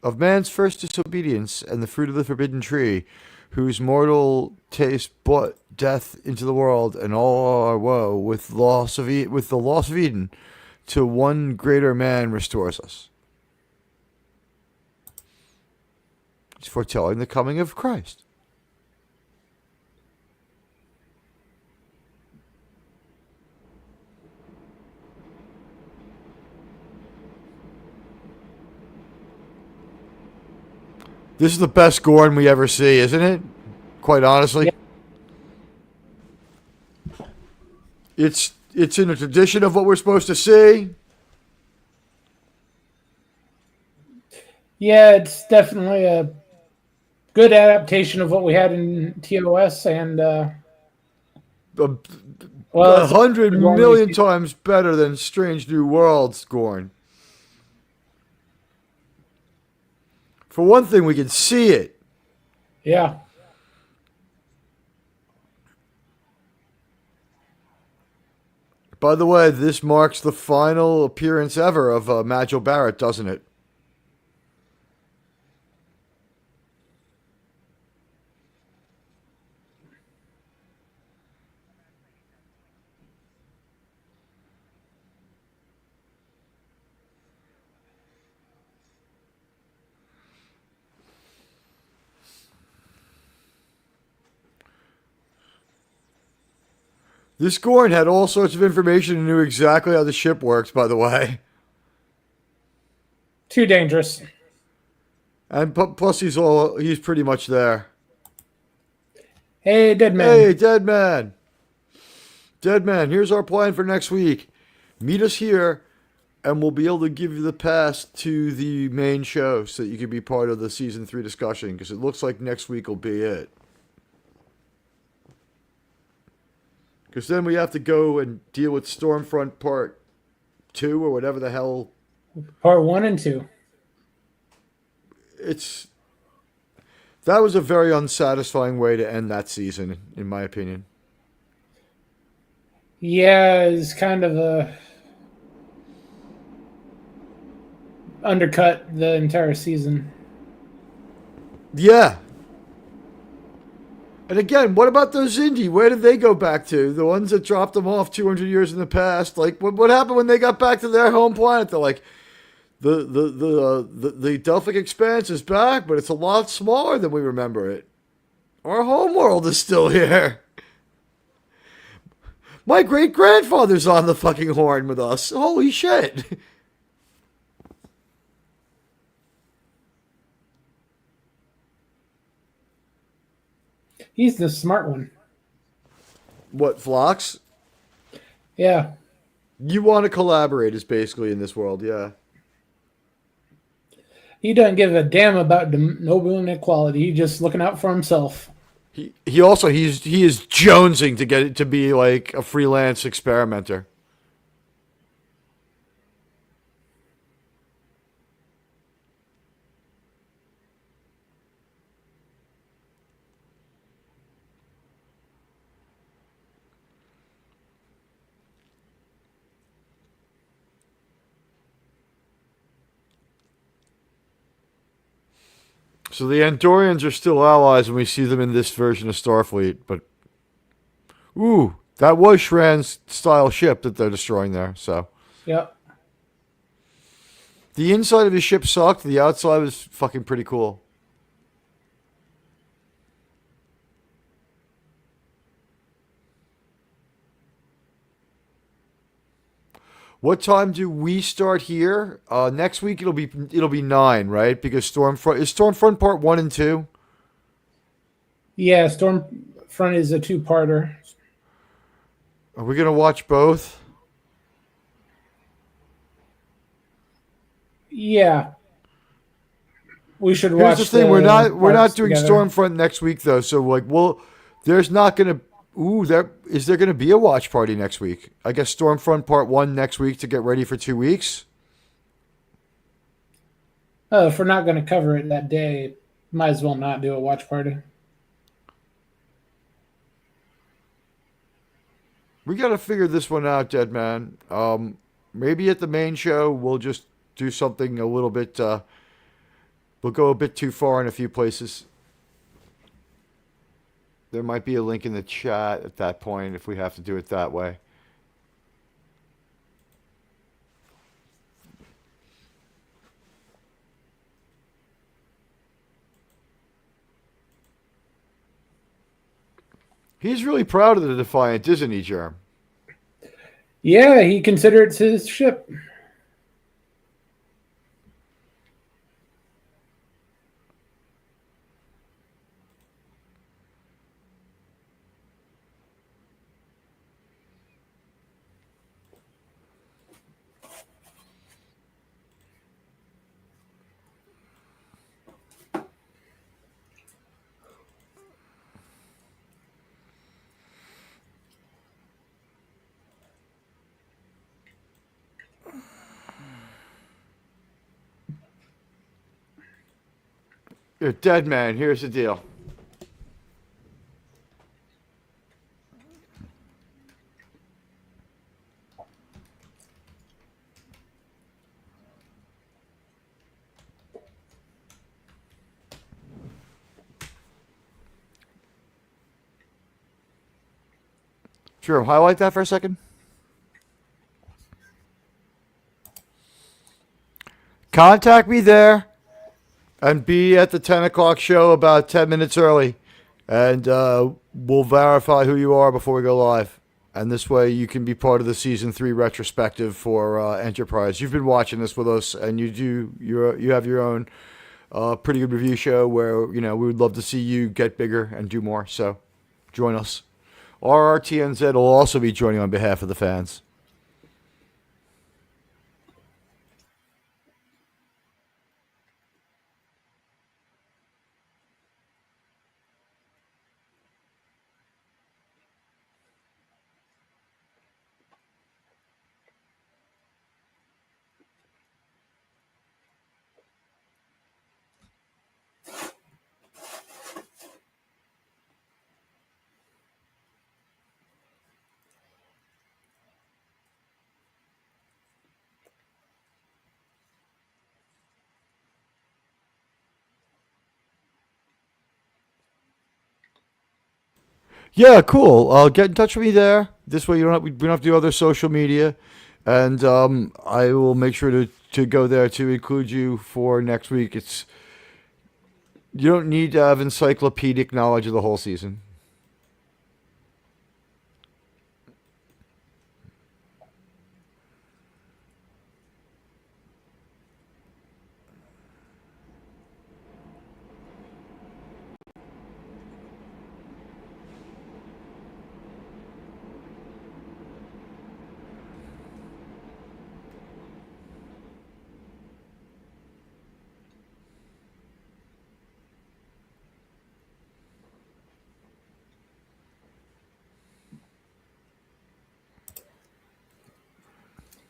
Of man's first disobedience and the fruit of the forbidden tree, whose mortal taste brought death into the world and all our woe with the loss of Eden, to one greater man restores us. It's foretelling the coming of Christ. This is the best Gorn we ever see, isn't it? Quite honestly. Yeah. It's in the tradition of what we're supposed to see. Yeah, it's definitely a good adaptation of what we had in TOS, and 100 million times better than Strange New Worlds, Gorn. For one thing, we can see it. Yeah. By the way, this marks the final appearance ever of Majel Barrett, doesn't it? This Gorn had all sorts of information and knew exactly how the ship works, by the way. Too dangerous. And plus, he's pretty much there. Hey, dead man. Hey, dead man. Dead man, here's our plan for next week. Meet us here, and we'll be able to give you the pass to the main show so that you can be part of the season 3 discussion, because it looks like next week will be it. Because then we have to go and deal with Stormfront Part 2 or whatever the hell. Part 1 and 2. That was a very unsatisfying way to end that season, in my opinion. Yeah, it's kind of a undercut the entire season. Yeah. And again, what about those indie? Where did they go back to? The ones that dropped them off 200 years in the past. Like, what happened when they got back to their home planet? They're like, the Delphic Expanse is back, but it's a lot smaller than we remember it. Our home world is still here. My great-grandfather's on the fucking horn with us. Holy shit. He's the smart one. What, Phlox? Yeah. You want to collaborate is basically in this world, yeah. He doesn't give a damn about noble inequality. He's just looking out for himself. He is jonesing to get it to be like a freelance experimenter. So the Andorians are still allies when we see them in this version of Starfleet, but ooh, that was Shran's style ship that they're destroying there, so. Yep. The inside of his ship sucked, the outside was fucking pretty cool. What time do we start here? Next week it'll be 9, right? Because Stormfront Part 1 and 2. Yeah, Stormfront is a 2-parter. Are we gonna watch both? Yeah. We should watch. Here's the thing: we're not doing together. Stormfront next week though. So like, there's not gonna. Ooh, is there gonna be a watch party next week? I guess Stormfront Part 1 next week to get ready for 2 weeks. If we're not going to cover it that day, might as well not do a watch party. We got to figure this one out, Dead Man. Maybe at the main show we'll just do something a little bit. We'll go a bit too far in a few places. There might be a link in the chat at that point if we have to do it that way. He's really proud of the Defiant, isn't he, Germ? Yeah, he considers it his ship. You're Dead Man. Here's the deal. Sure, highlight that for a second. Contact me there and be at the 10 o'clock show about 10 minutes early. And we'll verify who you are before we go live. And this way you can be part of the season 3 retrospective for Enterprise. You've been watching this with us, and you have your own pretty good review show where we would love to see you get bigger and do more. So join us. RRTNZ will also be joining on behalf of the fans. Yeah, cool. Get in touch with me there. This way we don't have to do other social media, and I will make sure to go there to include you for next week. You don't need to have encyclopedic knowledge of the whole season.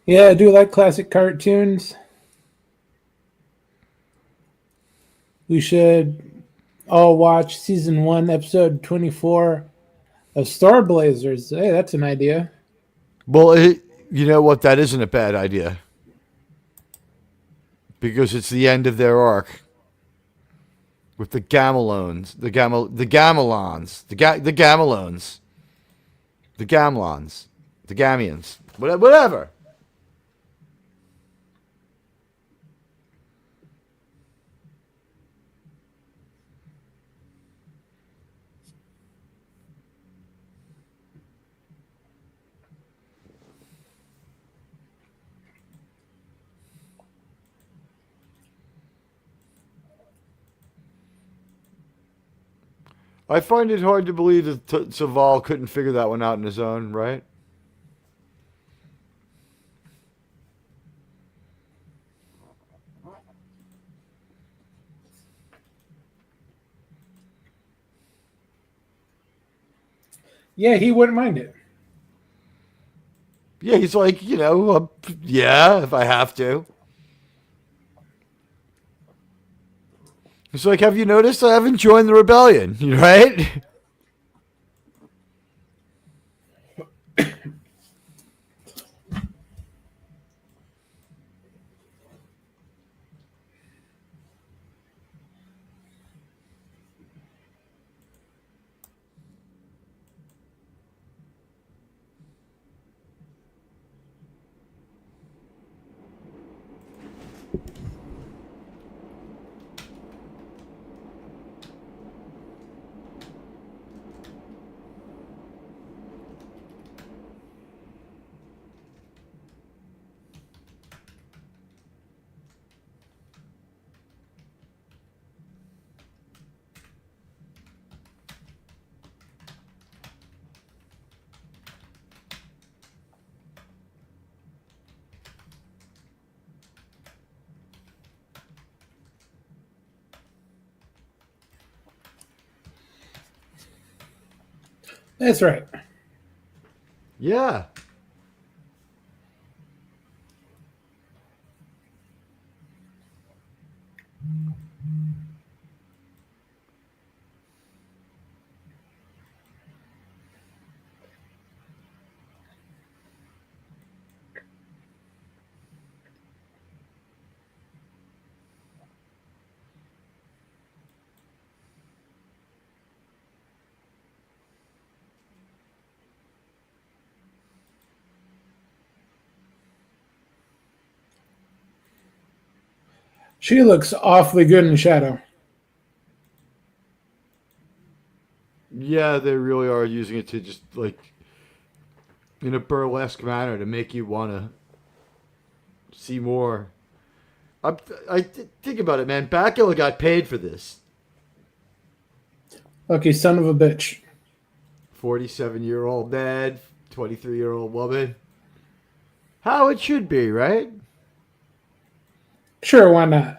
Yeah, I do like classic cartoons. We should all watch season 1, episode 24 of Star Blazers. Hey, that's an idea. Well, you know what? That isn't a bad idea because it's the end of their arc with the Gamalones, the Gamelons, the Gamalones, the Gamlons, the Gamians, whatever. I find it hard to believe that Saval couldn't figure that one out on his own, right? Yeah, he wouldn't mind it. Yeah, he's like, yeah, if I have to. He's like, have you noticed I haven't joined the rebellion, right? That's right. Yeah. She looks awfully good in the shadow. Yeah, they really are using it to just, like, in a burlesque manner to make you want to see more. Think about it, man. Bakula got paid for this. Lucky son of a bitch. 47-year-old man, 23-year-old woman. How it should be, right? Sure, why not?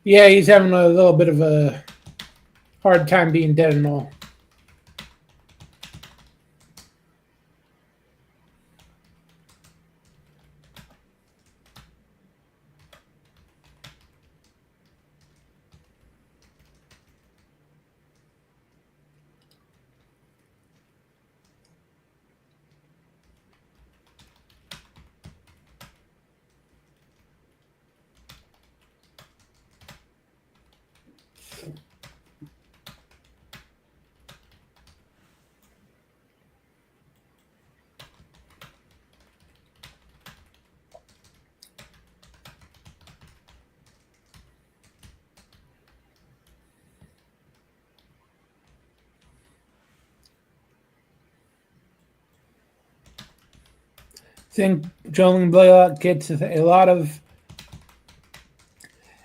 Yeah, he's having a little bit of a hard time being dead and all. I think Jolene Blaylock gets a lot of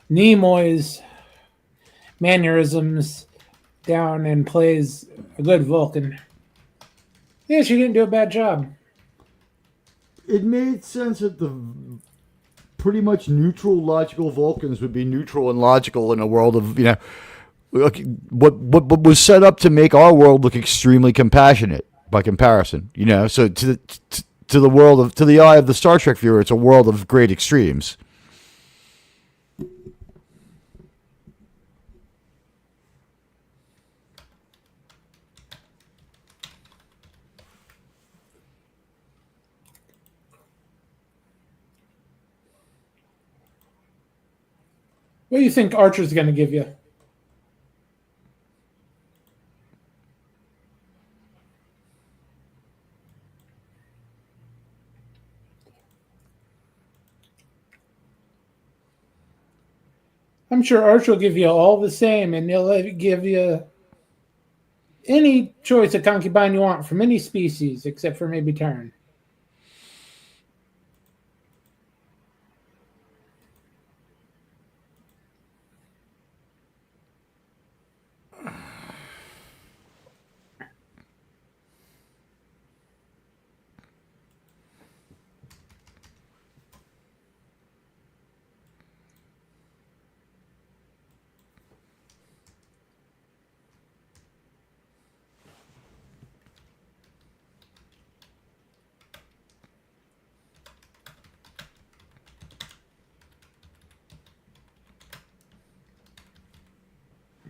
Nimoy's mannerisms down and plays a good Vulcan. Yeah, she didn't do a bad job. It made sense that the pretty much neutral, logical Vulcans would be neutral and logical in a world of, what was set up to make our world look extremely compassionate by comparison. So to the world of, to the eye of the Star Trek viewer, it's a world of great extremes. What do you think Archer's going to give you? I'm sure Archer will give you all the same, and he'll give you any choice of concubine you want from any species, except for maybe Terran.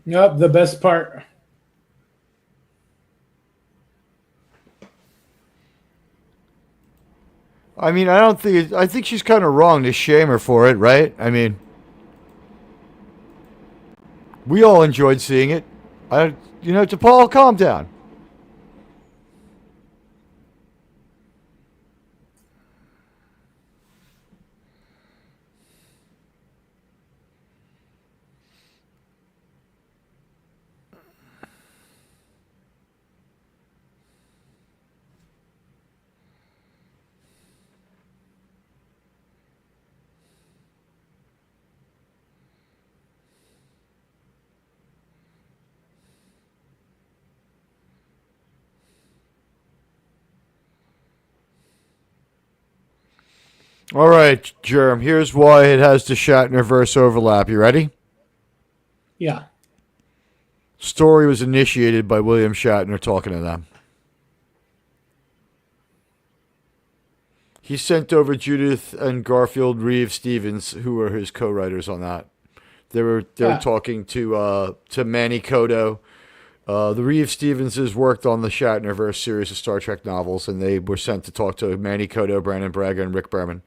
Yep, the best part. I mean, I think she's kind of wrong to shame her for it, right? I mean, we all enjoyed seeing it. T'Pol, calm down. All right, Germ. Here's why it has the Shatnerverse overlap. You ready? Yeah. Story was initiated by William Shatner talking to them. He sent over Judith and Garfield Reeve Stevens, who were his co-writers on that. They were talking to Manny Coto. The Reeve Stevenses worked on the Shatnerverse series of Star Trek novels, and they were sent to talk to Manny Coto, Brandon Braga, and Rick Berman.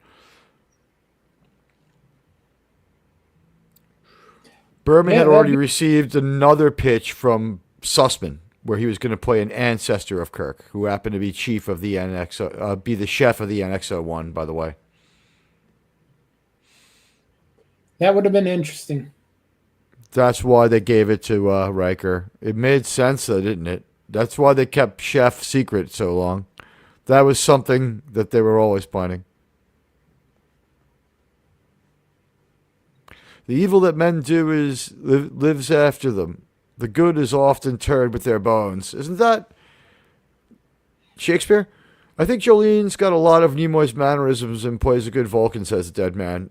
Berman had already received another pitch from Sussman, where he was going to play an ancestor of Kirk, who happened to be chief of the NXO, be the chef of the NXO-1, by the way. That would have been interesting. That's why they gave it to Riker. It made sense, though, didn't it? That's why they kept Chef secret so long. That was something that they were always planning. The evil that men do is lives after them. The good is often turned with their bones. Isn't that Shakespeare? I think Jolene's got a lot of Nimoy's mannerisms and plays a good Vulcan, says the dead man.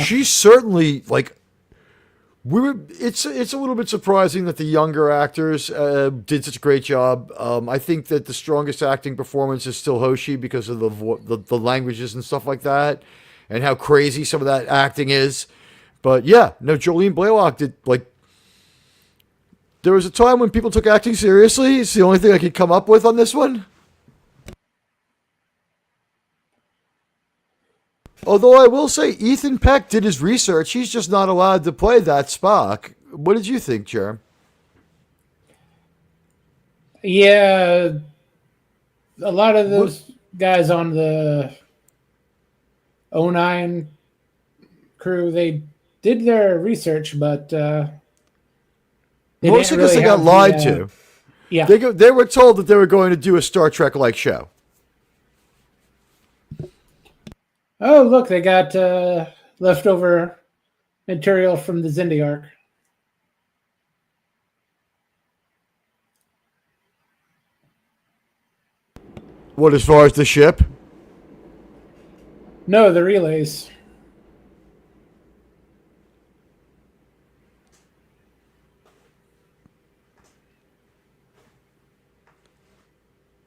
She's certainly like it's a little bit surprising that the younger actors did such a great job. I think that the strongest acting performance is still Hoshi because of the languages and stuff like that, and how crazy some of that acting is. But yeah, no, Jolene Blalock did like. There was a time when people took acting seriously. It's the only thing I could come up with on this one. Although I will say Ethan Peck did his research. He's just not allowed to play that Spock. What did you think, Jerem? Yeah, a lot of those guys on the 09 crew, they did their research, but mostly because they got lied to. Yeah. They were told that they were going to do a Star Trek-like show. Oh, look, they got leftover material from the Xindi arc. What, as far as the ship? No, the relays.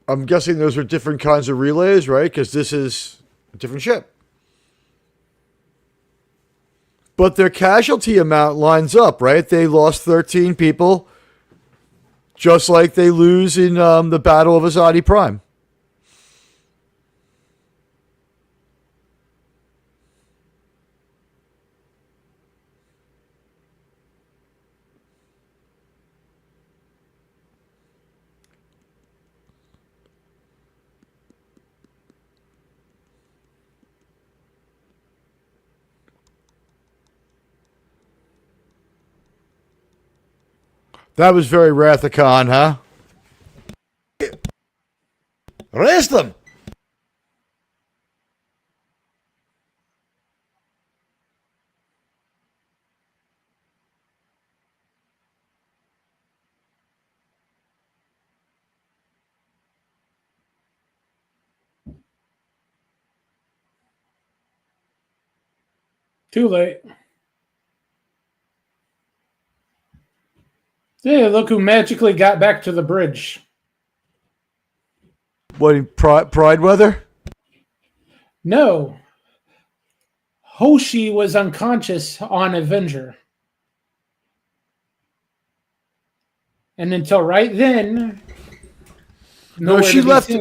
I'm guessing those were different kinds of relays, right? Because this is a different ship. But their casualty amount lines up, right? They lost 13 people, just like they lose in the Battle of Azadi Prime. That was very Wrath of Khan, huh? Arrest them! Too late. Hey, look who magically got back to the bridge. What, Pride Weather? No. Hoshi was unconscious on Avenger. And until right then, No, she left.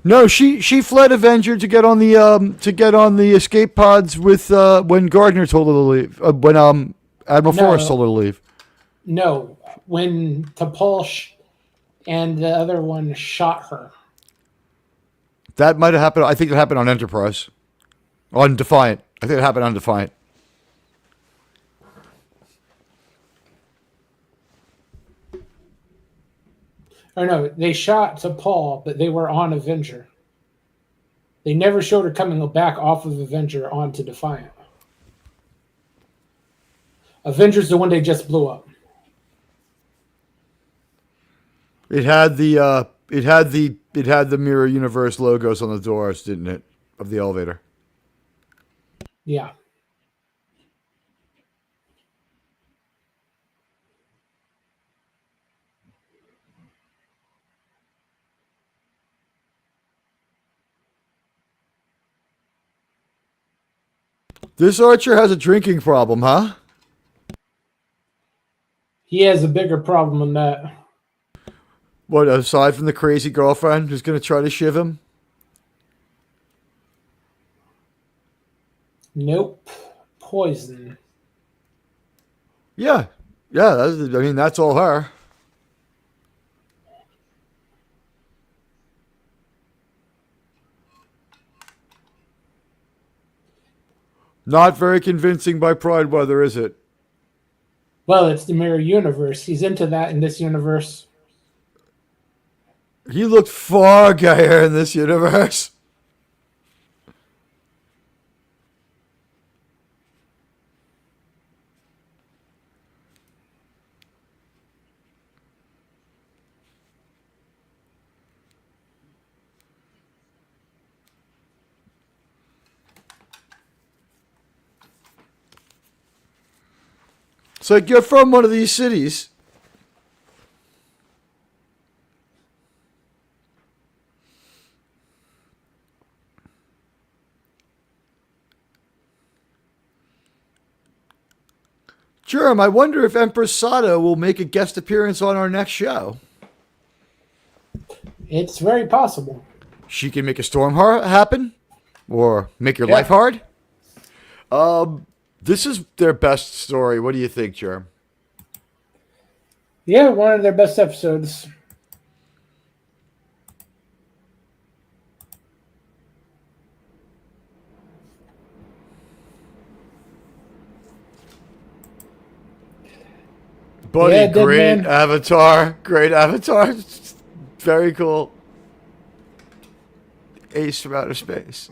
No, she fled Avenger to get on the escape pods with when Gardner told her to leave. When Admiral Forrest told her to leave. No, when T'Pol and the other one shot her. That might have happened. I think it happened on Enterprise, on Defiant. I think it happened on Defiant. Or no, they shot T'Pol, but they were on Avenger. They never showed her coming back off of Avenger onto Defiant. Avenger's the one they just blew up. It had the mirror universe logos on the doors, didn't it, of the elevator? Yeah. This Archer has a drinking problem, huh? He has a bigger problem than that. What, aside from the crazy girlfriend who's going to try to shiv him? Nope. Poison. Yeah. Yeah, that's all her. Not very convincing by Pride Weather, is it? Well, it's the mirror universe. He's into that in this universe. He looked far gayer in this universe. It's like you're from one of these cities. Germ, I wonder if Empress Sato will make a guest appearance on our next show. It's very possible. She can make a storm happen, or make your life hard. This is their best story. What do you think, Germ? Yeah, one of their best episodes. Buddy, Yeah, great man. avatar. Great avatar. Very cool. Ace from outer space.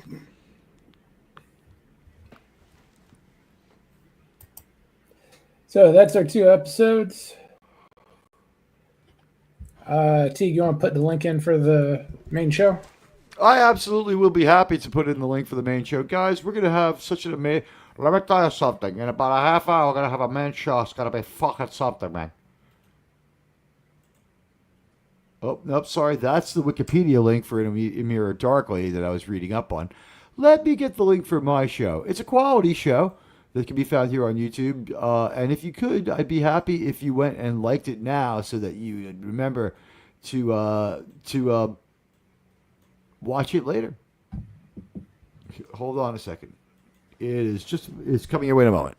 So that's our 2 episodes. T, you want to put the link in for the main show? I absolutely will be happy to put in the link for the main show. Guys, we're going to have such an amazing... Let me tell you something. In about a half hour, we're going to have a main show. It's going to be fucking something, man. Oh, nope, sorry. That's the Wikipedia link for Mirror Darkly that I was reading up on. Let me get the link for my show. It's a quality show that can be found here on YouTube. And if you could, I'd be happy if you went and liked it now so that you remember to watch it later. Hold on a second. It's coming your way in a moment.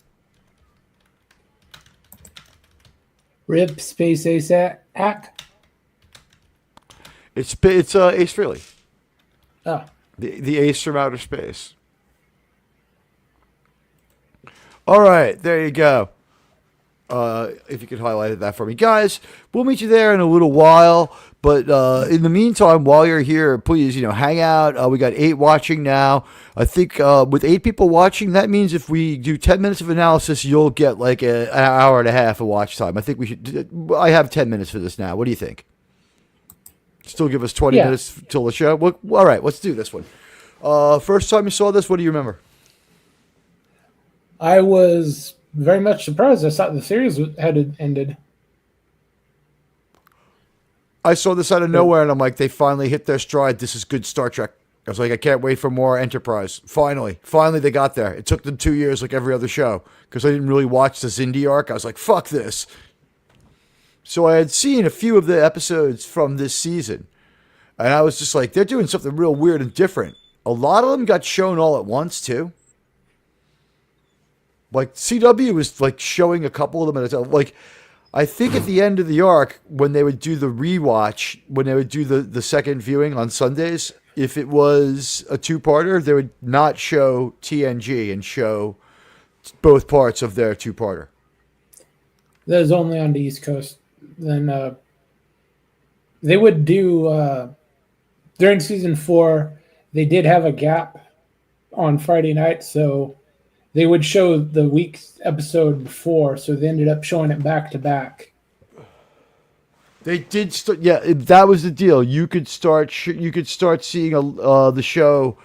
RIP Space Ace Act. It's Ace Frehley. Oh. The Ace from outer space. All right, there you go. If you could highlight that for me. Guys, we'll meet you there in a little while. But in the meantime, while you're here, please, hang out. We got 8 watching now. I think with 8 people watching, that means if we do 10 minutes of analysis, you'll get like an hour and a half of watch time. I think we should. I have 10 minutes for this now. What do you think? Still give us 20 minutes till the show? Well, all right, let's do this one. First time you saw this, what do you remember? I was very much surprised. I thought the series had ended. I saw this out of nowhere, and I'm like, they finally hit their stride. This is good Star Trek. I was like, I can't wait for more Enterprise. Finally they got there. It took them 2 years like every other show because I didn't really watch the Xindi arc. I was like, fuck this. So I had seen a few of the episodes from this season, and I was just like, they're doing something real weird and different. A lot of them got shown all at once, too. Like, CW was, like, showing a couple of them at a time. Like, I think at the end of the arc, when they would do the rewatch, when they would do the second viewing on Sundays, if it was a 2-parter, they would not show TNG and show both parts of their 2-parter. That was only on the East Coast. Then they would do, during season 4, they did have a gap on Friday night, so they would show the week's episode before, so they ended up showing it back to back. They did that was the deal. You could start seeing the show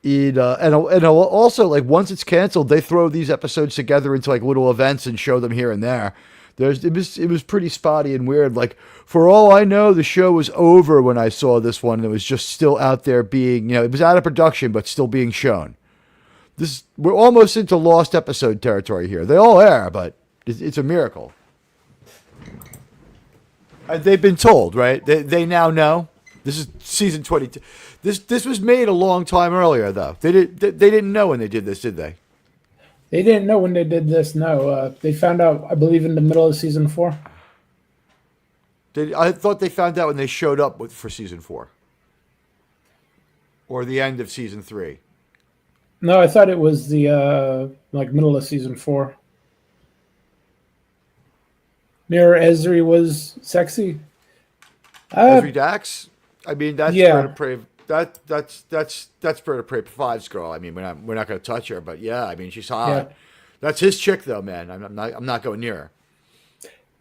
And also, like, once it's canceled, they throw these episodes together into like little events and show them here and there. It was pretty spotty and weird. Like, for all I know, the show was over when I saw this one, and it was just still out there being, it was out of production but still being shown. We're almost into lost episode territory here. They all air, but it's a miracle. They've been told, right? They now know. This is season 22. This was made a long time earlier, though. They didn't know when they did this, did they? They didn't know when they did this. No, they found out, I believe, in the middle of season 4. I thought they found out when they showed up for season 4, or the end of season 3. No, I thought it was the middle of season 4. Mira Esri was sexy. Esri Dax. I mean, that's yeah. Bird of Prey. That's Bird of Prey 5's girl. I mean, we're not going to touch her, but yeah, I mean, she's hot. Yeah. That's his chick, though, man. I'm not going near her.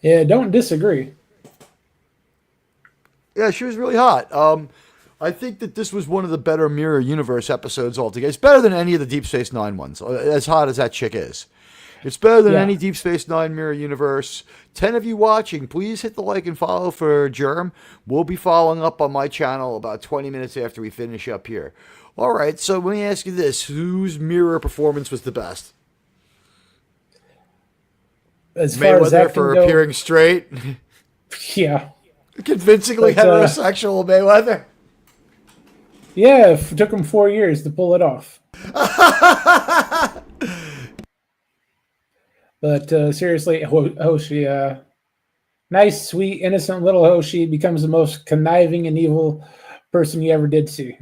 Yeah, don't disagree. Yeah, she was really hot. I think that this was one of the better Mirror Universe episodes altogether. It's better than any of the Deep Space Nine ones, as hot as that chick is. It's better than any Deep Space Nine Mirror Universe. 10 of you watching, please hit the like and follow for Germ. We'll be following up on my channel about 20 minutes after we finish up here. All right, so let me ask you this. Whose Mirror performance was the best? As far as that for appearing straight? Yeah. Convincingly heterosexual Mayweather? Yeah, it took him 4 years to pull it off. But seriously, Hoshi, nice, sweet, innocent little Hoshi becomes the most conniving and evil person you ever did see.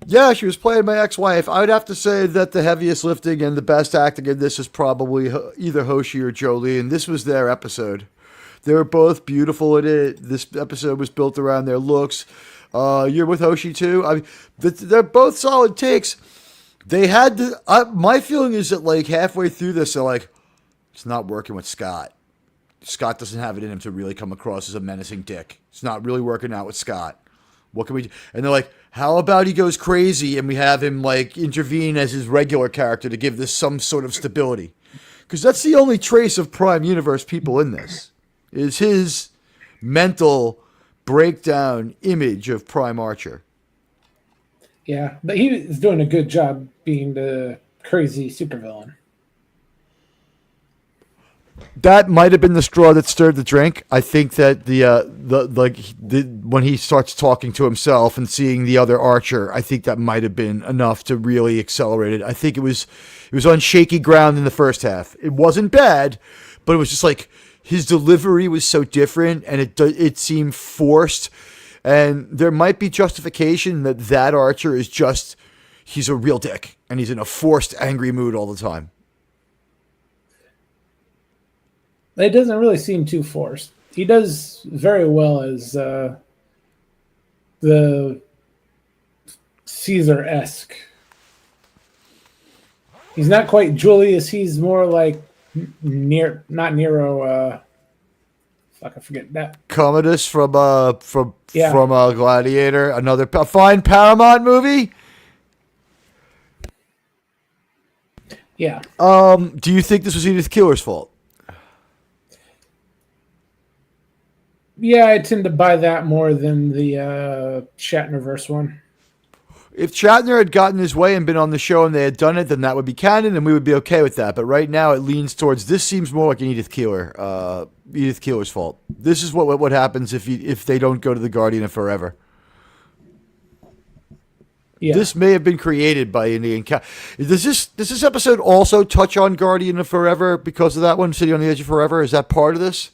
Yeah, she was playing my ex-wife. I would have to say that the heaviest lifting and the best acting in this is probably either Hoshi or Jolie, and this was their episode. They were both beautiful in it. This episode was built around their looks. You're with Hoshi too. I mean, they're both solid takes. They had my feeling is that like halfway through this, they're like, it's not working with Scott. Scott doesn't have it in him to really come across as a menacing dick. It's not really working out with Scott. What can we do? And they're like, how about he goes crazy and we have him like intervene as his regular character to give this some sort of stability? Because that's the only trace of Prime Universe people in this, is his mental breakdown image of Prime Archer. Yeah, but he is doing a good job being the crazy supervillain. That might have been the straw that stirred the drink. I think that when he starts talking to himself and seeing the other Archer, I think that might have been enough to really accelerate it. I think it was on shaky ground in the first half. It wasn't bad, but it was just like his delivery was so different, and it seemed forced. And there might be justification that Archer is just, he's a real dick, and he's in a forced, angry mood all the time. It doesn't really seem too forced. He does very well as the Caesar-esque. He's not quite Julius. He's more like not Nero. Fuck, I forget that. Commodus from Gladiator, another fine Paramount movie. Yeah. Do you think this was Edith Keeler's fault? Yeah, I tend to buy that more than the Shatnerverse one. If Shatner had gotten his way and been on the show and they had done it, then that would be canon and we would be okay with that. But right now it leans towards, this seems more like an Edith Keeler's fault. This is what happens if they don't go to the Guardian of Forever. Yeah. This may have been created by Indian Cat. Does this episode also touch on Guardian of Forever because of that one, City on the Edge of Forever? Is that part of this?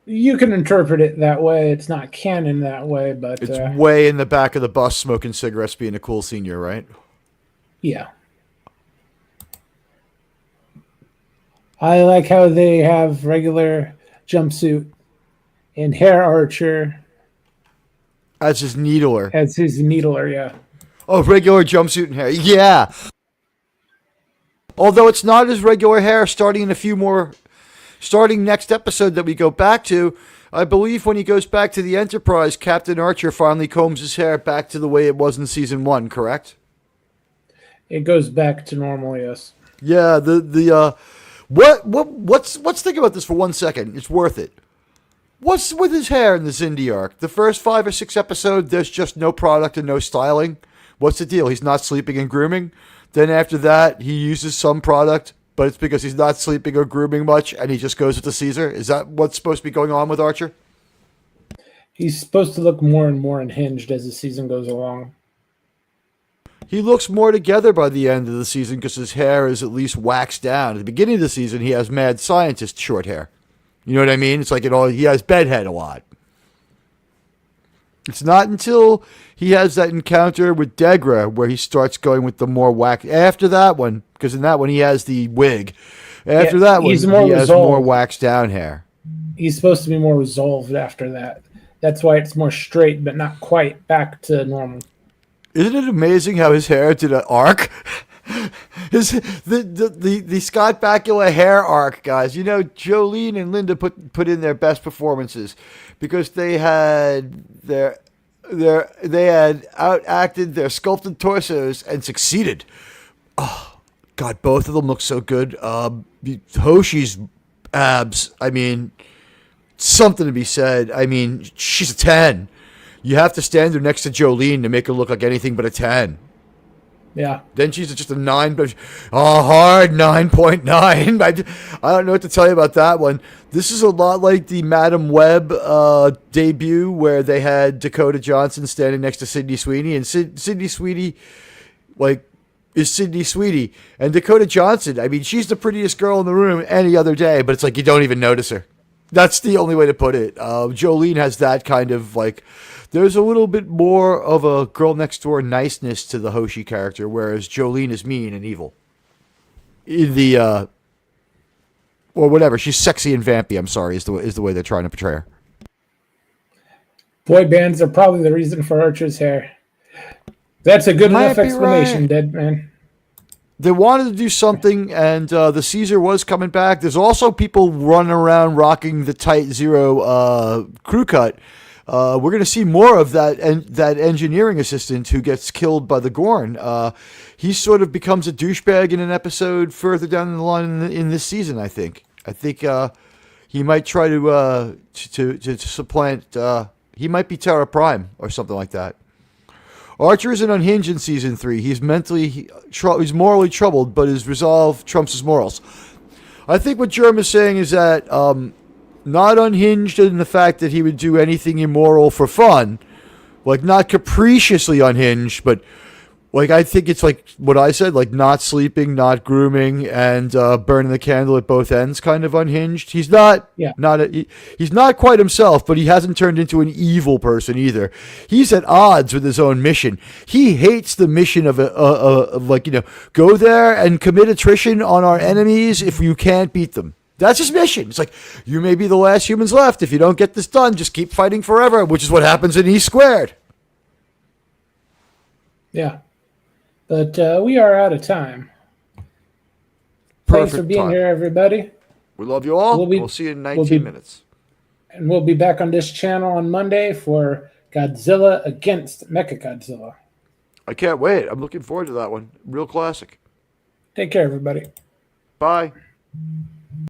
You can interpret it that way. It's not canon that way, but it's way in the back of the bus smoking cigarettes, being a cool senior, right? Yeah. I like how they have regular jumpsuit and hair Archer as his needler. Yeah. Oh, regular jumpsuit and hair. Yeah. Although it's not his regular hair, starting next episode that we go back to, I believe when he goes back to the Enterprise, Captain Archer finally combs his hair back to the way it was in season 1, correct? It goes back to normal, yes. Yeah, let's think about this for 1 second. It's worth it. What's with his hair in the Xindi arc? The first 5 or 6 episodes, there's just no product and no styling. What's the deal? He's not sleeping and grooming. Then after that, he uses some product, but it's because he's not sleeping or grooming much, and he just goes with the Caesar. Is that what's supposed to be going on with Archer? He's supposed to look more and more unhinged as the season goes along. He looks more together by the end of the season because his hair is at least waxed down. At the beginning of the season, he has mad scientist short hair. You know what I mean? It's like he has bedhead a lot. It's not until he has that encounter with Degra where he starts going with the more wax. After that one, because in that one he has the wig. After that one, he has more waxed down hair. He's supposed to be more resolved after that. That's why it's more straight, but not quite back to normal. Isn't it amazing how his hair did an arc? The Scott Bakula hair arc, guys. You know, Jolene and Linda put in their best performances because they had they had outacted their sculpted torsos and succeeded. Oh God, both of them look so good. Hoshi's abs, I mean, something to be said. I mean, she's a 10. You have to stand her next to Jolene to make her look like anything but a 10. Yeah. Then she's just a 9, but a hard 9.9. I don't know what to tell you about that one. This is a lot like the Madam Web debut where they had Dakota Johnson standing next to Sydney Sweeney, and Sydney Sweeney, is Sydney Sweeney. And Dakota Johnson, I mean, she's the prettiest girl in the room any other day, but it's like you don't even notice her. That's the only way to put it. Jolene has that kind of there's a little bit more of a girl next door niceness to the Hoshi character, whereas Jolene is mean and evil. Or whatever, she's sexy and vampy. I'm sorry, is the way they're trying to portray her. Boy bands are probably the reason for Archer's hair. That's a good enough explanation, right. Dead man. They wanted to do something, and the Caesar was coming back. There's also people running around rocking the Tight Zero crew cut. We're going to see more of that that engineering assistant who gets killed by the Gorn. He sort of becomes a douchebag in an episode further down the line in this season, I think. I think he might try to supplant... he might be Terra Prime or something like that. Archer isn't unhinged in Season 3. He's he's morally troubled, but his resolve trumps his morals. I think what Germ is saying is that... not unhinged in the fact that he would do anything immoral for fun. Not capriciously unhinged, but I think it's like what I said, not sleeping, not grooming, and burning the candle at both ends kind of unhinged. He's not, he's not quite himself, but he hasn't turned into an evil person either. He's at odds with his own mission. He hates the mission of go there and commit attrition on our enemies if you can't beat them. That's his mission. It's like, you may be the last humans left. If you don't get this done, just keep fighting forever, which is what happens in E². Yeah. But we are out of time. Thanks for being here, everybody. We love you all. We'll see you in 19 minutes. And we'll be back on this channel on Monday for Godzilla against Mechagodzilla. I can't wait. I'm looking forward to that one. Real classic. Take care, everybody. Bye.